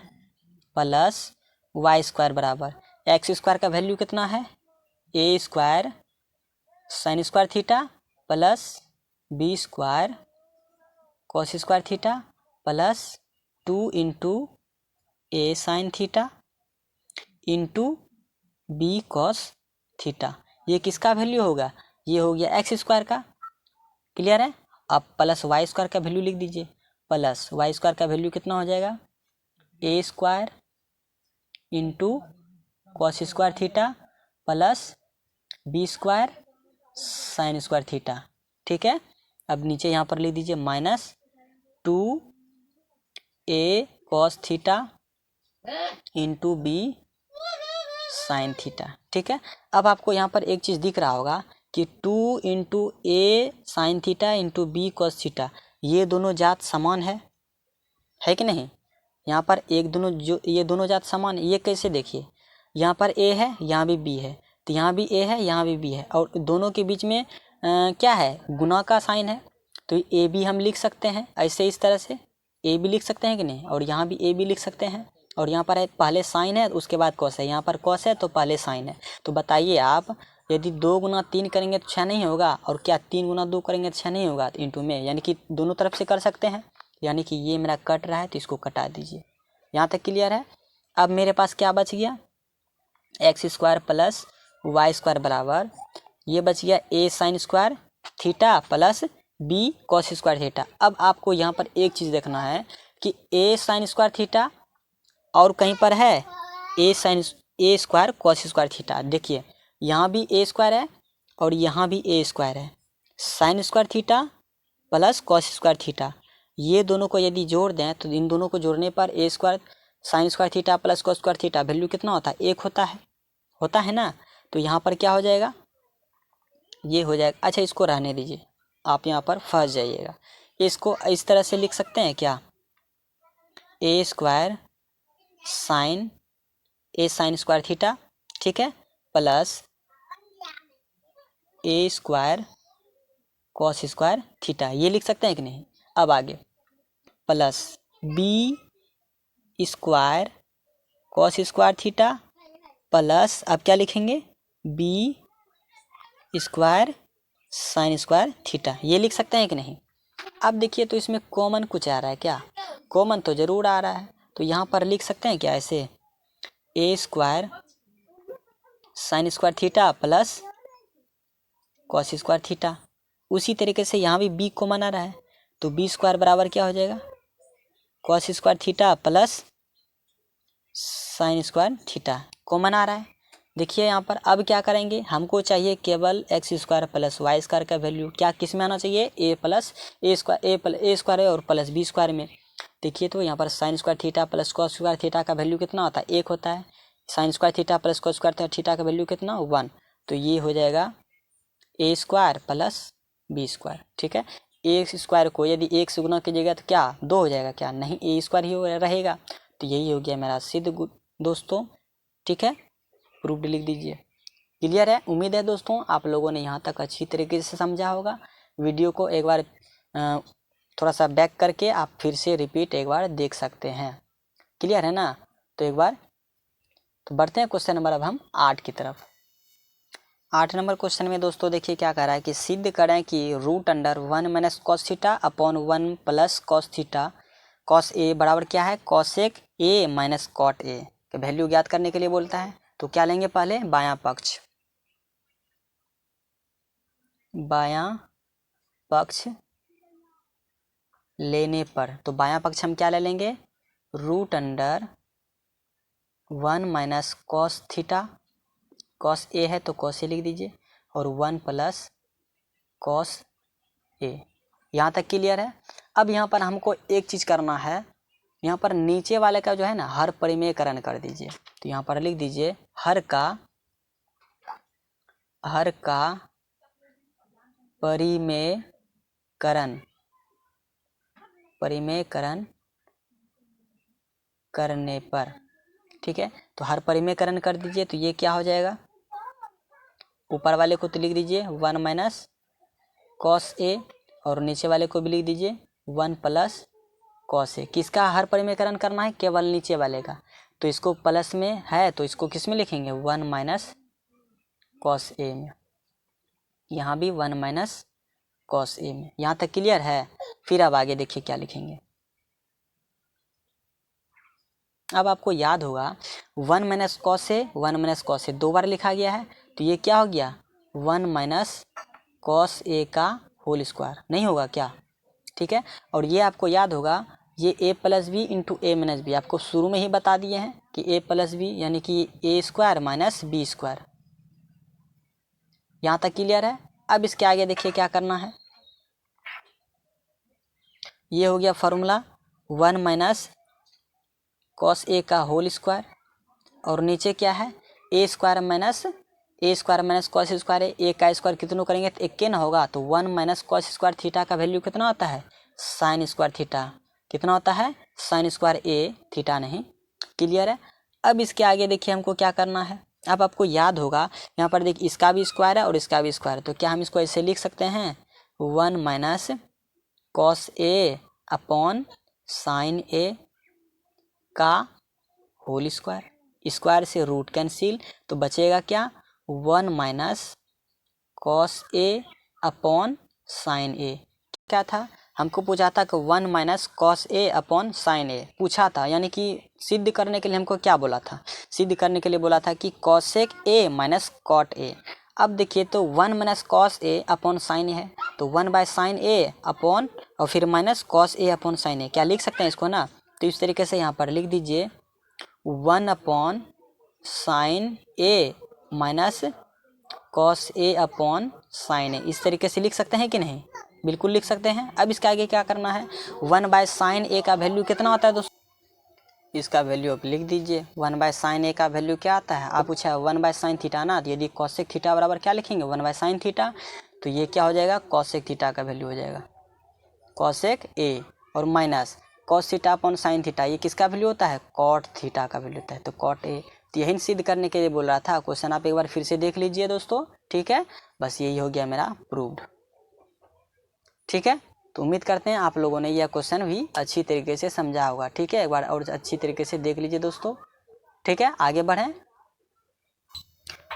plus Y square बराबर एक्स स्क्वायर का वैल्यू कितना है A square sine square theta plus B square cos square theta plus 2 into A sine theta into B cos theta. ये किसका वैल्यू होगा? ये हो गया एक्स स्क्वायर का। क्लियर है? अब प्लस वाई स्क्वायर का वैल्यू लिख दीजिए। प्लस वाई स्क्वायर का वैल्यू कितना हो जाएगा? ए square into cos square theta plus B square sine square theta. ठीक है, अब नीचे यहाँ पर लिख दीजिए minus 2 A cos theta into B sine theta. ठीक है, अब आपको यहाँ पर एक चीज़ दिख रहा होगा कि 2 into A sine theta into B cos theta, ये दोनों जात समान है कि नहीं? यहाँ पर ये दोनों जात समान है। ये कैसे? देखिए, यहाँ पर ए है, यहाँ भी बी है, तो यहाँ भी ए है, यहाँ भी बी है, और दोनों के बीच में क्या है? गुना का साइन है। तो ए बी हम लिख सकते हैं ऐसे, इस तरह से ए बी लिख सकते हैं कि नहीं, और यहाँ भी ए बी लिख सकते हैं। और यहाँ पर है पहले साइन है उसके बाद कॉस है, यहाँ पर कॉस है तो पहले साइन है। तो बताइए आप, यदि 2 गुना 3 करेंगे तो 6 नहीं होगा, और क्या 3 गुना 2 करेंगे तो 6 नहीं होगा इंटू में, यानी कि दोनों तरफ से कर सकते हैं। यानी कि ये मेरा कट रहा है तो इसको कटा दीजिए। यहाँ तक क्लियर है? अब मेरे पास क्या बच गया? X square plus Y square बराबर ये बच गया A sine square theta plus B cos square theta. अब आपको यहाँ पर एक चीज़ देखना है कि ए साइन स्क्वायर थीटा और कहीं पर है A square cos square theta. देखिए, यहाँ भी ए स्क्वायर है और यहाँ भी ए स्क्वायर है। Sine square theta plus cos square theta, ये दोनों को यदि जोड़ दें तो इन दोनों को जोड़ने पर A square sine square theta plus cos square theta value कितना होता है? 1 होता है ना। तो यहाँ पर क्या हो जाएगा? ये हो जाएगा। अच्छा, इसको रहने दीजिए, आप यहाँ पर फंस जाइएगा। इसको इस तरह से लिख सकते हैं क्या? A square sine square theta, ठीक है, plus a square cos square theta, ये लिख सकते हैं कि नहीं? अब आगे plus B square cos square theta plus, अब क्या लिखेंगे? B square sine square theta, ये लिख सकते हैं कि नहीं? अब देखिए, तो इसमें कॉमन कुछ आ रहा है क्या? कॉमन तो ज़रूर आ रहा है। तो यहाँ पर लिख सकते हैं क्या ऐसे? A square sine square theta plus cos square theta. उसी तरीके से यहाँ भी बी कॉमन आ रहा है, तो बी स्क्वायर बराबर क्या हो जाएगा? Cos square theta plus sine square theta common आ रहा है। देखिए यहाँ पर अब क्या करेंगे? हमको चाहिए केवल x square plus Y square का वैल्यू। क्या किस में आना चाहिए? ए स्क्वायर और प्लस बी स्क्वायर में। देखिए, तो यहाँ पर sine square theta plus cos square theta का वैल्यू कितना होता है? 1 होता है। Sine square theta plus cos square theta का वैल्यू कितना? 1। तो ये हो जाएगा ए स्क्वायर प्लस बी स्क्वायर। ठीक है, ए स्क्वायर को यदि 1 से गुना कीजिएगा तो क्या 2 हो जाएगा? क्या नहीं, ए स्क्वायर ही रहेगा। तो यही हो गया मेरा सिद्ध दोस्तों। ठीक है, प्रूफ लिख दीजिए। क्लियर है? उम्मीद है दोस्तों आप लोगों ने यहाँ तक अच्छी तरीके से समझा होगा। वीडियो को एक बार थोड़ा सा बैक करके आप फिर से रिपीट एक बार देख सकते हैं। क्लियर है ना? तो एक बार तो बढ़ते हैं क्वेश्चन नंबर अब हम 8 की तरफ। 8 नंबर क्वेश्चन में दोस्तों देखिए क्या कह रहा है कि सिद्ध करें कि root under 1 minus cos theta upon 1 plus cos theta cos ए बराबर क्या है? Cosec A minus cot A के वैल्यू ज्ञात करने के लिए बोलता है। तो क्या लेंगे? पहले बायां पक्ष लेने पर, तो बायां पक्ष हम क्या ले लेंगे? Root under 1 minus cos theta, cos A है तो कॉस ए लिख दीजिए, और 1 प्लस कॉस ए। यहाँ तक क्लियर है? अब यहाँ पर हमको एक चीज़ करना है, यहाँ पर नीचे वाले का जो है ना हर परिमेयकरण कर दीजिए। तो यहाँ पर लिख दीजिए हर का परिमेयकरण करने पर। ठीक है, तो हर परिमेयकरण कर दीजिए। तो ये क्या हो जाएगा? ऊपर वाले को तो लिख दीजिए 1 माइनस कॉस ए, और नीचे वाले को भी लिख दीजिए 1 प्लस कॉस ए। किसका हर परिमेयकरण करना है? केवल नीचे वाले का। तो इसको प्लस में है तो इसको किस में लिखेंगे? 1 माइनस कॉस ए में। यहाँ भी 1 माइनस कॉस ए में। यहाँ तक क्लियर है। फिर अब आगे देखिए क्या लिखेंगे। अब आपको याद होगा 1 माइनस कॉस ए, 1 माइनस कॉस ए 2 बार लिखा गया है, तो ये क्या हो गया 1 माइनस कॉस ए का होल स्क्वायर, नहीं होगा क्या? ठीक है। और ये आपको याद होगा ये a plus b into a minus b, आपको शुरू में ही बता दिए हैं कि a प्लस बी यानी कि ए स्क्वायर माइनस बी स्क्वायर। यहाँ तक क्लियर है। अब इसके आगे देखिए क्या करना है। ये हो गया फॉर्मूला 1 माइनस कॉस ए का होल स्क्वायर, और नीचे क्या है A square minus cos square है। ए का स्क्वायर कितनों करेंगे तो 1 ना होगा, तो 1 माइनस कॉस स्क्वायर थीटा का वैल्यू कितना होता है साइन स्क्वायर थीटा। कितना होता है साइन स्क्वायर ए थीटा, नहीं। क्लियर है। अब इसके आगे देखिए हमको क्या करना है। अब आपको याद होगा यहाँ पर देखिए इसका भी स्क्वायर है और इसका भी स्क्वायर है, तो क्या हम इसको ऐसे लिख सकते हैं 1 minus cos a upon sine ए का होल स्क्वायर। स्क्वायर से रूट कैंसिल, तो बचेगा क्या 1 minus cos a upon sine a. क्या था हमको पूछा था कि 1 minus cos a upon sine ए पूछा था, यानी कि सिद्ध करने के लिए हमको क्या बोला था, सिद्ध करने के लिए बोला था कि cosec A minus cot a. अब देखिए तो 1 minus cos a upon sine a है, तो 1 बाय साइन ए अपॉन और फिर minus cos a upon sine a, क्या लिख सकते हैं इसको ना। तो इस तरीके से यहाँ पर लिख दीजिए 1 upon sine A minus cos a upon sine ए। इस तरीके से लिख सकते हैं कि नहीं, बिल्कुल लिख सकते हैं। अब इसके आगे क्या करना है 1 बाय साइन ए का वैल्यू कितना होता है दोस्तों, इसका वैल्यू आप लिख दीजिए। 1 बाय साइन ए का वैल्यू क्या आता है, आप पूछा 1 बाय साइन थीटा ना, तो यदि कॉसेक थीटा बराबर क्या लिखेंगे 1 बाय साइन थीटा, तो ये क्या हो जाएगा कॉसेक थीटा का वैल्यू हो जाएगा कॉसेक ए, और minus cos theta upon sine theta, ये किसका वैल्यू होता है कॉट थीटा का वैल्यू होता है, तो कॉट ए। तो यही सिद्ध करने के लिए बोल रहा था। क्वेश्चन आप एक बार फिर से देख लीजिए दोस्तों, ठीक है। बस यही हो गया मेरा प्रूव्ड, ठीक है। तो उम्मीद करते हैं आप लोगों ने यह क्वेश्चन भी अच्छी तरीके से समझा होगा, ठीक है। एक बार और अच्छी तरीके से देख लीजिए दोस्तों, ठीक है। आगे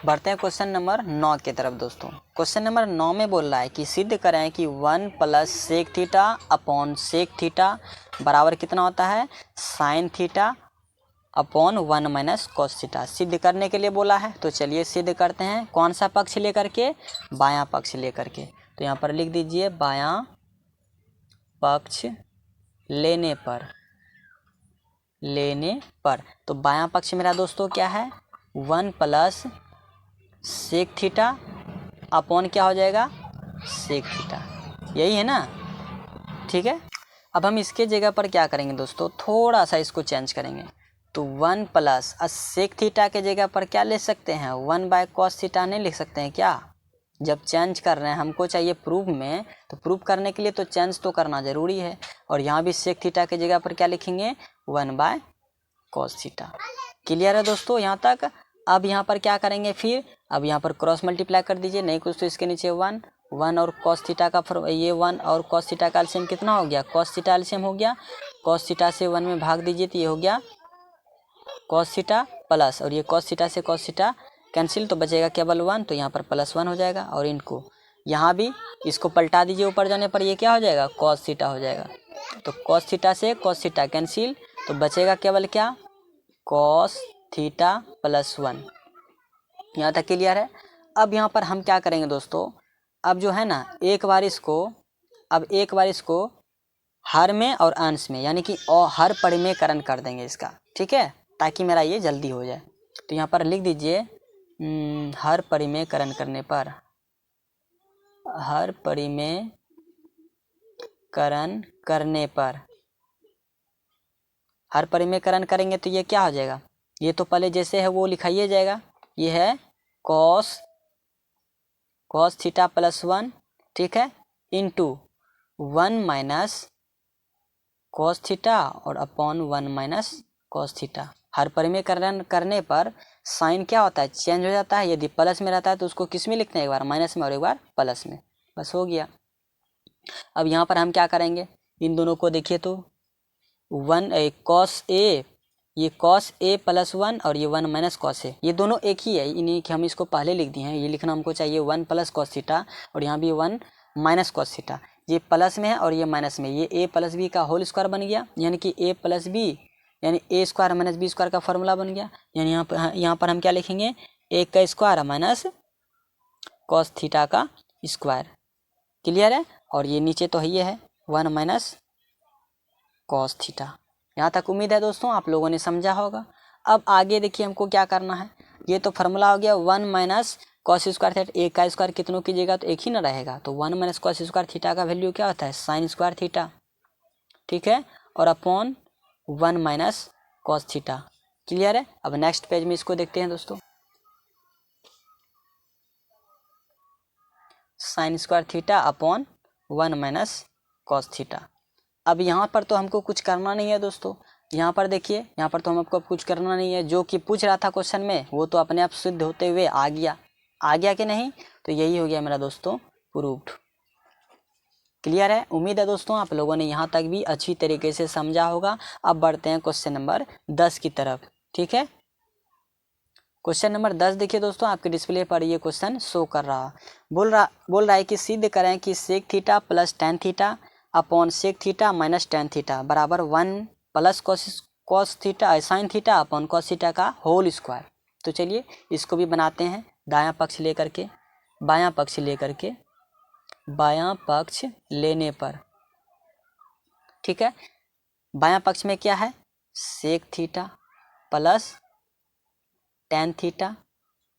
बढ़ते हैं क्वेश्चन नंबर 9 की तरफ दोस्तों। क्वेश्चन नंबर 9 में बोल रहा है कि सिद्ध करें कि 1 plus sec theta upon sec theta बराबर कितना होता है sine theta upon 1 minus cos theta. सिद्ध करने के लिए बोला है, तो चलिए सिद्ध करते हैं। कौन सा पक्ष लेकर के, बायां पक्ष लेकर के। तो यहाँ पर लिख दीजिए बायां पक्ष लेने पर। तो बायां पक्ष मेरा दोस्तों क्या है 1 प्लस सेक थीटा अपॉन क्या हो जाएगा सेक थीटा, यही है ना, ठीक है। अब हम इसके जगह पर क्या करेंगे दोस्तों, थोड़ा सा इसको चेंज करेंगे। तो 1 प्लस सेक थीटा के जगह पर क्या ले सकते हैं 1 बाय कॉस थीटा नहीं लिख सकते हैं क्या। जब चेंज कर रहे हैं हमको चाहिए प्रूफ में, तो प्रूफ करने के लिए तो चेंज तो करना ज़रूरी है। और यहाँ भी सेक थीटा के जगह पर क्या लिखेंगे 1 बाय कॉस थीटा। क्लियर है दोस्तों यहाँ तक। अब यहाँ पर क्या करेंगे फिर, अब यहाँ पर क्रॉस मल्टीप्लाई कर दीजिए, नहीं कुछ तो इसके नीचे 1 और कॉस थीटा का ये 1 और कॉस थीटा का एलसीएम कितना हो गया कॉस थीटा एलसीएम हो गया, कॉस थीटा से 1 में भाग दीजिए तो ये हो गया कॉस थीटा प्लस, और ये कॉस थीटा से कॉस थीटा कैंसिल, तो बचेगा केवल 1, तो यहाँ पर +1 हो जाएगा। और इनको यहाँ भी इसको पलटा दीजिए, ऊपर जाने पर ये क्या हो जाएगा कॉस थीटा हो जाएगा। तो कॉस थीटा से कॉस थीटा कैंसिल, तो बचेगा केवल क्या कॉस थीटा +1। यहाँ तक क्लियर है। अब यहाँ पर हम क्या करेंगे दोस्तों, अब जो है ना एक बार इसको हर में और अंश में यानी कि हर परिमेयकरण कर देंगे इसका, ठीक है, ताकि मेरा ये जल्दी हो जाए। तो यहाँ पर लिख दीजिए हर परिमेयकरण करेंगे तो ये क्या हो जाएगा, ये तो पहले जैसे है वो लिखाइए जाएगा। ये है कॉस थीटा +1, ठीक है, इंटू 1 माइनस कॉस थीटा और अपॉन 1 माइनस कॉस थीटा। हर परिमेयकरण करने पर साइन क्या होता है चेंज हो जाता है। यदि प्लस में रहता है तो उसको किस में लिखते हैं, एक बार माइनस में और एक बार प्लस में, बस हो गया। अब यहाँ पर हम क्या करेंगे, इन दोनों को देखिए तो 1 कॉस ए ये कॉस ए प्लस 1 और ये 1 माइनस कॉस ए, ये दोनों एक ही है, इन्हीं कि हम इसको पहले लिख दिए हैं। ये लिखना हमको चाहिए 1 प्लस कॉस थीटा और यहाँ भी 1 माइनस कॉस थीटा। ये प्लस में है और ये माइनस में, ये ए प्लस बी का होल स्क्वायर बन गया, यानी कि ए प्लस बी यानी ए स्क्वायर माइनस बी स्क्वायर का फॉर्मूला बन गया। यानी यहाँ पर हम क्या लिखेंगे, ए का स्क्वायर माइनस कॉस थीटा का स्क्वायर। क्लियर है। और ये नीचे तो ये है 1 माइनस कॉस थीटा। यहाँ तक उम्मीद है दोस्तों आप लोगों ने समझा होगा। अब आगे देखिए हमको क्या करना है। ये तो फार्मूला हो गया 1 माइनस कॉस स्क्वायर थीटा, ए का स्क्वायर कितनों कीजिएगा तो एक ही ना रहेगा, तो 1 माइनस कॉस स्क्वायर थीटा का वैल्यू क्या होता है, साइन स्क्वायर थीटा। ठीक है। और upon 1 minus cos theta. Clear है। अब नेक्स्ट पेज में इसको देखते हैं दोस्तों, sign square theta upon 1 minus cos theta. अब यहाँ पर तो हमको कुछ करना नहीं है दोस्तों, यहाँ पर देखिए, यहाँ पर तो हमको कुछ करना नहीं है, जो कि पूछ रहा था क्वेश्चन में वो तो अपने आप सिद्ध होते हुए आ गया कि नहीं, तो यही हो गया मेरा दोस्तों प्रूव्ड। क्लियर है। उम्मीद है दोस्तों आप लोगों ने यहाँ तक भी अच्छी तरीके से समझा होगा। अब बढ़ते हैं क्वेश्चन नंबर 10 की तरफ। ठीक है। क्वेश्चन नंबर 10 देखिए दोस्तों, आपके डिस्प्ले पर ये क्वेश्चन शो कर रहा, बोल रहा है कि सिद्ध करें कि sec theta plus tan theta upon sec theta minus tan theta बराबर 1 plus cos theta sine theta upon cos theta का होल स्क्वायर। तो चलिए इसको भी बनाते हैं, दायां पक्ष लेकर के बायां पक्ष लेकर के, बायां पक्ष लेने पर। ठीक है। बायां पक्ष में क्या है, sec theta plus tan theta,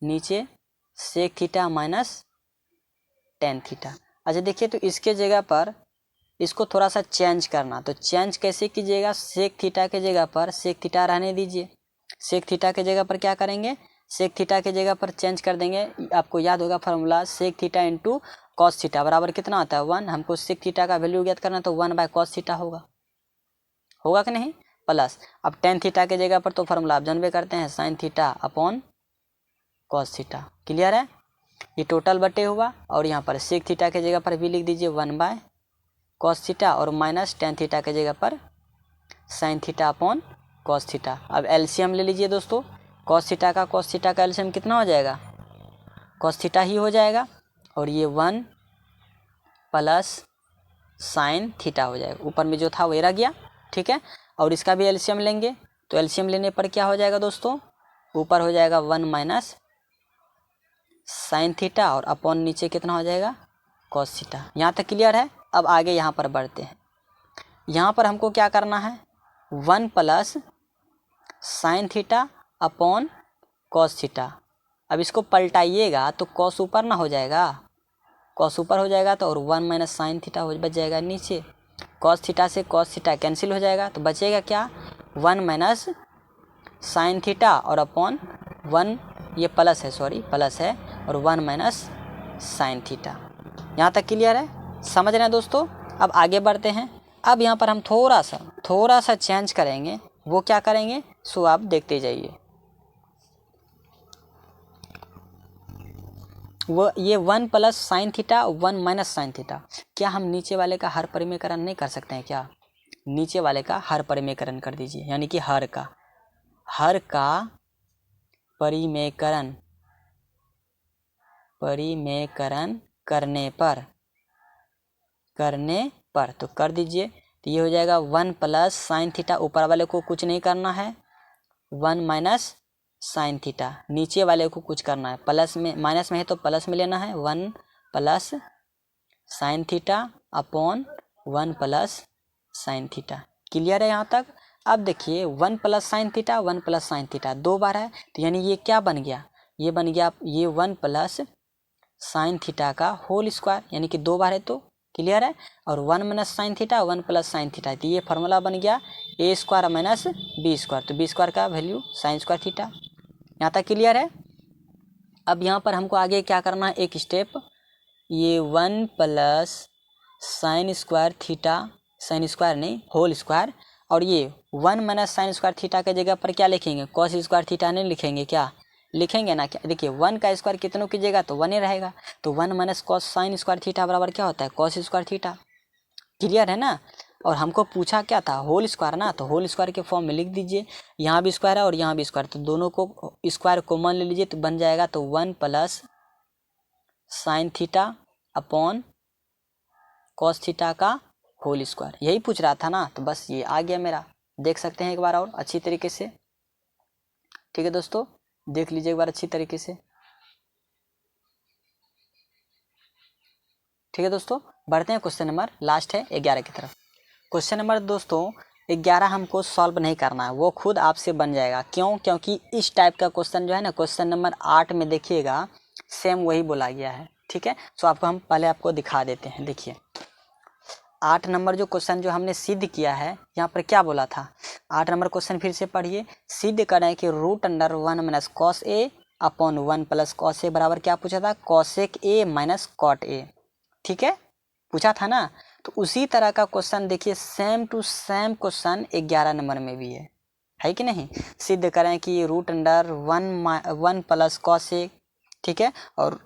नीचे sec theta minus tan theta. अच्छा देखिए, तो इसके जगह पर इसको थोड़ा सा चेंज करना, तो चेंज कैसे कीजिएगा, सेक थीटा के जगह पर सेक थीटा रहने दीजिए, सेक थीटा के जगह पर क्या करेंगे, सेक थीटा के जगह पर चेंज कर देंगे। आपको याद होगा formula, sec theta into cos theta बराबर कितना आता है 1। हमको सेक थीटा का वैल्यू ज्ञात करना, तो 1 बाय कॉस थीटा होगा कि नहीं, प्लस अब टेन थीटा के जगह पर तो फार्मूला आप जानबे करते हैं, sign theta upon cos theta. Clear है। ये टोटल बटे हुआ, और यहाँ पर सेक थीटा के जगह पर भी लिख दीजिए 1 बाय कॉस थीटा और माइनस टेन थीटा के जगह पर sign theta upon cos theta. अब एलसीएम ले लीजिए दोस्तों, कॉस थीटा का एलसीएम कितना हो जाएगा, कॉस थीटा ही हो जाएगा, और ये 1 प्लस साइन थीटा हो जाएगा, ऊपर में जो था वो रह गया। ठीक है। और इसका भी एलसीएम लेंगे, तो एलसीएम लेने पर क्या हो जाएगा दोस्तों, ऊपर हो जाएगा 1 माइनस साइन थीटा और अपॉन नीचे कितना हो जाएगा, कॉस थीटा। यहाँ तक क्लियर है। अब आगे यहाँ पर बढ़ते हैं। यहाँ पर हमको क्या करना है, 1 plus sign theta upon cos theta. अब इसको पलटाइएगा तो कॉस ऊपर ना हो जाएगा, कॉस ऊपर हो जाएगा तो, और 1 माइनस साइन थीटा हो बच जाएगा नीचे, कॉस थीटा से कॉस थीटा कैंसिल हो जाएगा, तो बचेगा क्या, 1 माइनस साइन थीटा और अपॉन 1, ये प्लस है, सॉरी प्लस है, और 1 माइनस साइन थीटा। यहाँ तक क्लियर है, समझ रहे हैं दोस्तों। अब आगे बढ़ते हैं। अब यहाँ पर हम थोड़ा सा चेंज करेंगे, वो क्या करेंगे सो आप देखते जाइए। वो ये 1 plus sine theta 1 minus sine theta, क्या हम नीचे वाले का हर परिमेयकरण नहीं कर सकते हैं क्या, नीचे वाले का हर परिमेयकरण कर दीजिए, यानी कि हर का परिमेयकरण करने पर तो कर दीजिए, तो ये हो जाएगा 1 प्लस साइन थीटा, ऊपर वाले को कुछ नहीं करना है, 1 माइनस साइन थीटा, नीचे वाले को कुछ करना है, प्लस में माइनस में है तो प्लस में लेना है, 1 plus sign theta upon 1 plus sine theta. Clear है यहाँ तक। अब देखिए 1 plus sine theta 1 plus sine theta 2 बार है, तो यानी ये क्या बन गया, ये बन गया ये 1 प्लस साइन थीटा का होल स्क्वायर, यानी कि 2 बार है तो क्लियर है, और 1 minus sine theta 1 plus sine theta, तो ये फार्मूला बन गया A square minus B square, तो बी स्क्वायर का वैल्यू साइन स्क्वायर थीटा। यहाँ तक क्लियर है। अब यहाँ पर हमको आगे क्या करना है, एक स्टेप, ये 1 plus sine square theta, sine square नहीं होल स्क्वायर, और ये 1 माइनस साइन स्क्वायर थीटा के जगह पर क्या लिखेंगे, कॉस स्क्वायर थीटा नहीं लिखेंगे, क्या लिखेंगे ना, क्या देखिए 1 का स्क्वायर कितनों कीजिएगा तो 1 ही रहेगा, तो 1 minus cos sine square theta बराबर क्या होता है, कॉस स्क्वायर थीटा। क्लियर है ना। और हमको पूछा क्या था, होल स्क्वायर ना, तो होल स्क्वायर के फॉर्म में लिख दीजिए। यहाँ भी स्क्वायर है और यहाँ भी स्क्वायर, तो दोनों को स्क्वायर कॉमन ले लीजिए तो बन जाएगा तो 1 plus sign theta upon cos theta का होल स्क्वायर। यही पूछ रहा था ना, तो बस ये आ गया मेरा। देख सकते हैं एक बार और अच्छी तरीके से। ठीक है दोस्तों, देख लीजिए एक बार अच्छी तरीके से। ठीक है दोस्तों, बढ़ते हैं क्वेश्चन नंबर लास्ट है 11 की तरफ। क्वेश्चन नंबर दोस्तों 11 हमको सॉल्व नहीं करना है, वो खुद आपसे बन जाएगा। क्यों? क्योंकि इस टाइप का क्वेश्चन जो है ना, क्वेश्चन नंबर 8 में देखिएगा सेम वही बोला गया है। ठीक है, सो हम पहले आपको दिखा देते हैं। देखिए 8 नंबर जो क्वेश्चन जो हमने सिद्ध किया है, यहाँ पर क्या बोला था। 8 नंबर क्वेश्चन फिर से पढ़िए। सिद्ध करें कि root under 1 minus cos a upon 1 plus cos ए बराबर क्या पूछा था, cosec A minus cot a. ठीक है, पूछा था ना। तो उसी तरह का क्वेश्चन देखिए same to same question 11 number में भी है कि नहीं। सिद्ध करें कि root under 1 plus cos a, ठीक है, और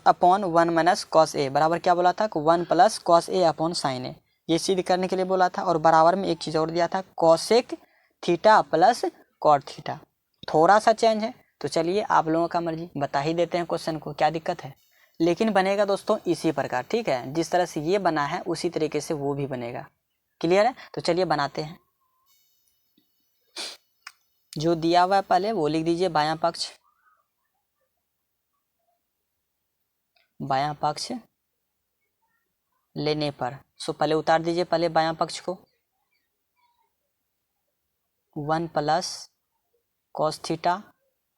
अपॉन 1 माइनस कॉस ए बराबर क्या बोला था, 1 plus cos a upon sine ए। ये सिद्ध करने के लिए बोला था। और बराबर में एक चीज़ और दिया था, cosec theta plus cot theta. थोड़ा सा चेंज है, तो चलिए आप लोगों का मर्जी, बता ही देते हैं क्वेश्चन को, क्या दिक्कत है। लेकिन बनेगा दोस्तों इसी प्रकार। ठीक है, जिस तरह से ये बना है उसी तरीके से वो भी बनेगा। क्लियर है? तो चलिए बनाते हैं। जो दिया हुआ है पहले वो लिख दीजिए, बायां पक्ष लेने पर। सो पहले उतार दीजिए पहले बायां पक्ष को, 1 plus cos theta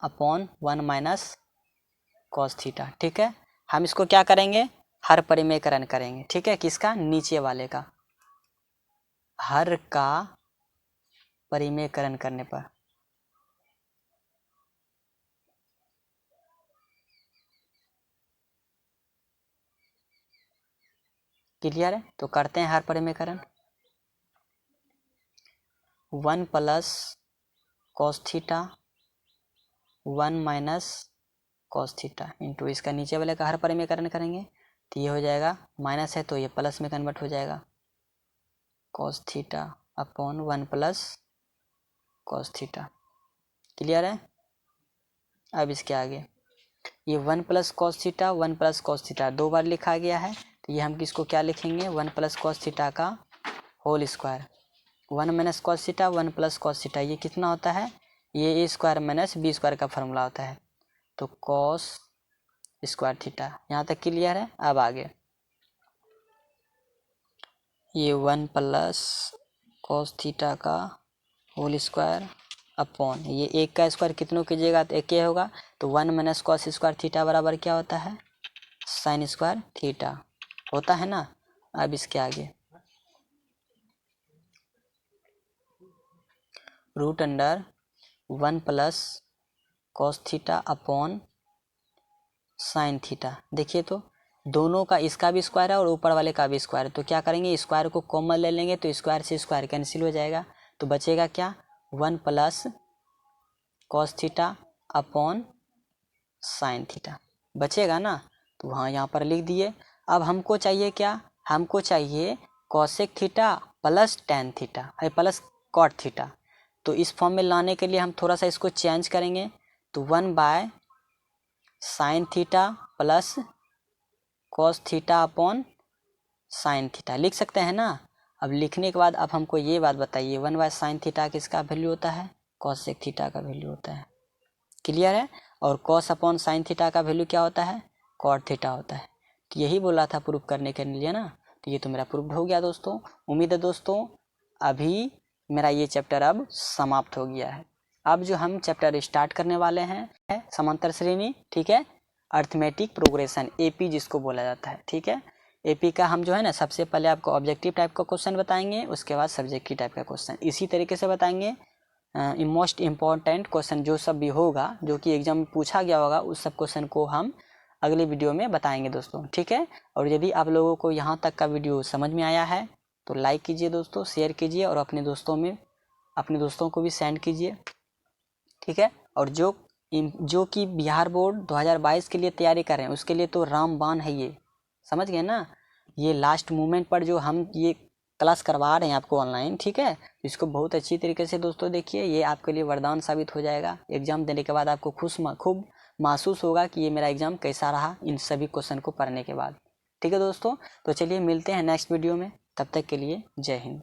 upon 1 minus cos theta. ठीक है, हम इसको क्या करेंगे, हर परिमेयकरण करेंगे। ठीक है, किसका, नीचे वाले का, हर का परिमेयकरण करने पर। क्लियर है? तो करते हैं हर परिमेयकरण। 1 plus cos theta 1 minus cos theta into इसका नीचे वाले का हर परिमेयकरण करेंगे तो ये हो जाएगा, माइनस है तो ये प्लस में कन्वर्ट हो जाएगा, cos theta upon 1 plus cos theta. Clear है? अब इसके आगे ये 1 plus cos theta 1 plus cos theta 2 बार लिखा गया है, तो ये हम किसको क्या लिखेंगे, 1 प्लस कॉस थीटा का whole square. 1 minus cos theta 1 plus cos theta, ये कितना होता है, ये A square minus B square का फॉर्मूला होता है, तो कॉस स्क्वायर थीटा। यहाँ तक क्लियर है? अब आगे ये 1 प्लस कॉस थीटा का होल स्क्वायर अपॉन ये एक का स्क्वायर कितनों कीजिएगा तो एक ही होगा, तो 1 माइनस कॉस स्क्वायर थीटा बराबर क्या होता है, साइन स्क्वायर थीटा होता है ना। अब इसके आगे root under 1 plus cos theta upon sine theta. देखिए तो दोनों का, इसका भी स्क्वायर है और ऊपर वाले का भी स्क्वायर है, तो क्या करेंगे, स्क्वायर को कॉमन ले लेंगे तो स्क्वायर से स्क्वायर कैंसिल हो जाएगा, तो बचेगा क्या, 1 plus cos theta upon sine theta बचेगा ना। तो हाँ यहाँ पर लिख दिए। अब हमको चाहिए क्या, हमको चाहिए cosec theta plus tan theta plus cot theta. तो इस फॉर्म में लाने के लिए हम थोड़ा सा इसको चेंज करेंगे, तो 1 by sign theta plus cos theta upon sine theta लिख सकते हैं ना। अब लिखने के बाद अब हमको ये बात बताइए, 1 बाय साइन थीटा किसका वैल्यू होता है, कॉसेक थीटा का वैल्यू होता है। क्लियर है? और कॉस अपॉन साइन थीटा का वैल्यू क्या होता है, कॉट थीटा होता है। तो यही बोला था प्रूफ करने के लिए ना, तो ये तो मेरा प्रूफ हो गया दोस्तों। उम्मीद है दोस्तों अभी मेरा ये चैप्टर अब समाप्त हो गया है। अब जो हम चैप्टर स्टार्ट करने वाले हैं समांतर श्रेणी, ठीक है, अर्थमेटिक प्रोग्रेशन, एपी जिसको बोला जाता है। ठीक है, एपी का हम जो है ना सबसे पहले आपको ऑब्जेक्टिव टाइप का क्वेश्चन बताएंगे, उसके बाद सब्जेक्टिव टाइप का क्वेश्चन इसी तरीके से बताएंगे। मोस्ट इम्पॉर्टेंट क्वेश्चन जो सब भी होगा, जो कि एग्जाम में पूछा गया होगा, उस सब क्वेश्चन को हम अगले वीडियो में बताएंगे दोस्तों। ठीक है, और यदि आप लोगों को यहाँ तक का वीडियो समझ में आया है तो लाइक कीजिए दोस्तों, शेयर कीजिए और अपने दोस्तों को भी सेंड कीजिए। ठीक है, और जो कि बिहार बोर्ड 2022 के लिए तैयारी कर रहे हैं उसके लिए तो रामबाण है ये, समझ गए ना। ये लास्ट मोमेंट पर जो हम ये क्लास करवा रहे हैं आपको ऑनलाइन, ठीक है। इसको बहुत अच्छी तरीके से दोस्तों देखिए, ये आपके लिए वरदान साबित हो जाएगा। एग्ज़ाम देने के बाद आपको खूब महसूस होगा कि ये मेरा एग्ज़ाम कैसा रहा इन सभी क्वेश्चन को पढ़ने के बाद। ठीक है दोस्तों, तो चलिए मिलते हैं नेक्स्ट वीडियो में, तब तक के लिए जय हिंद।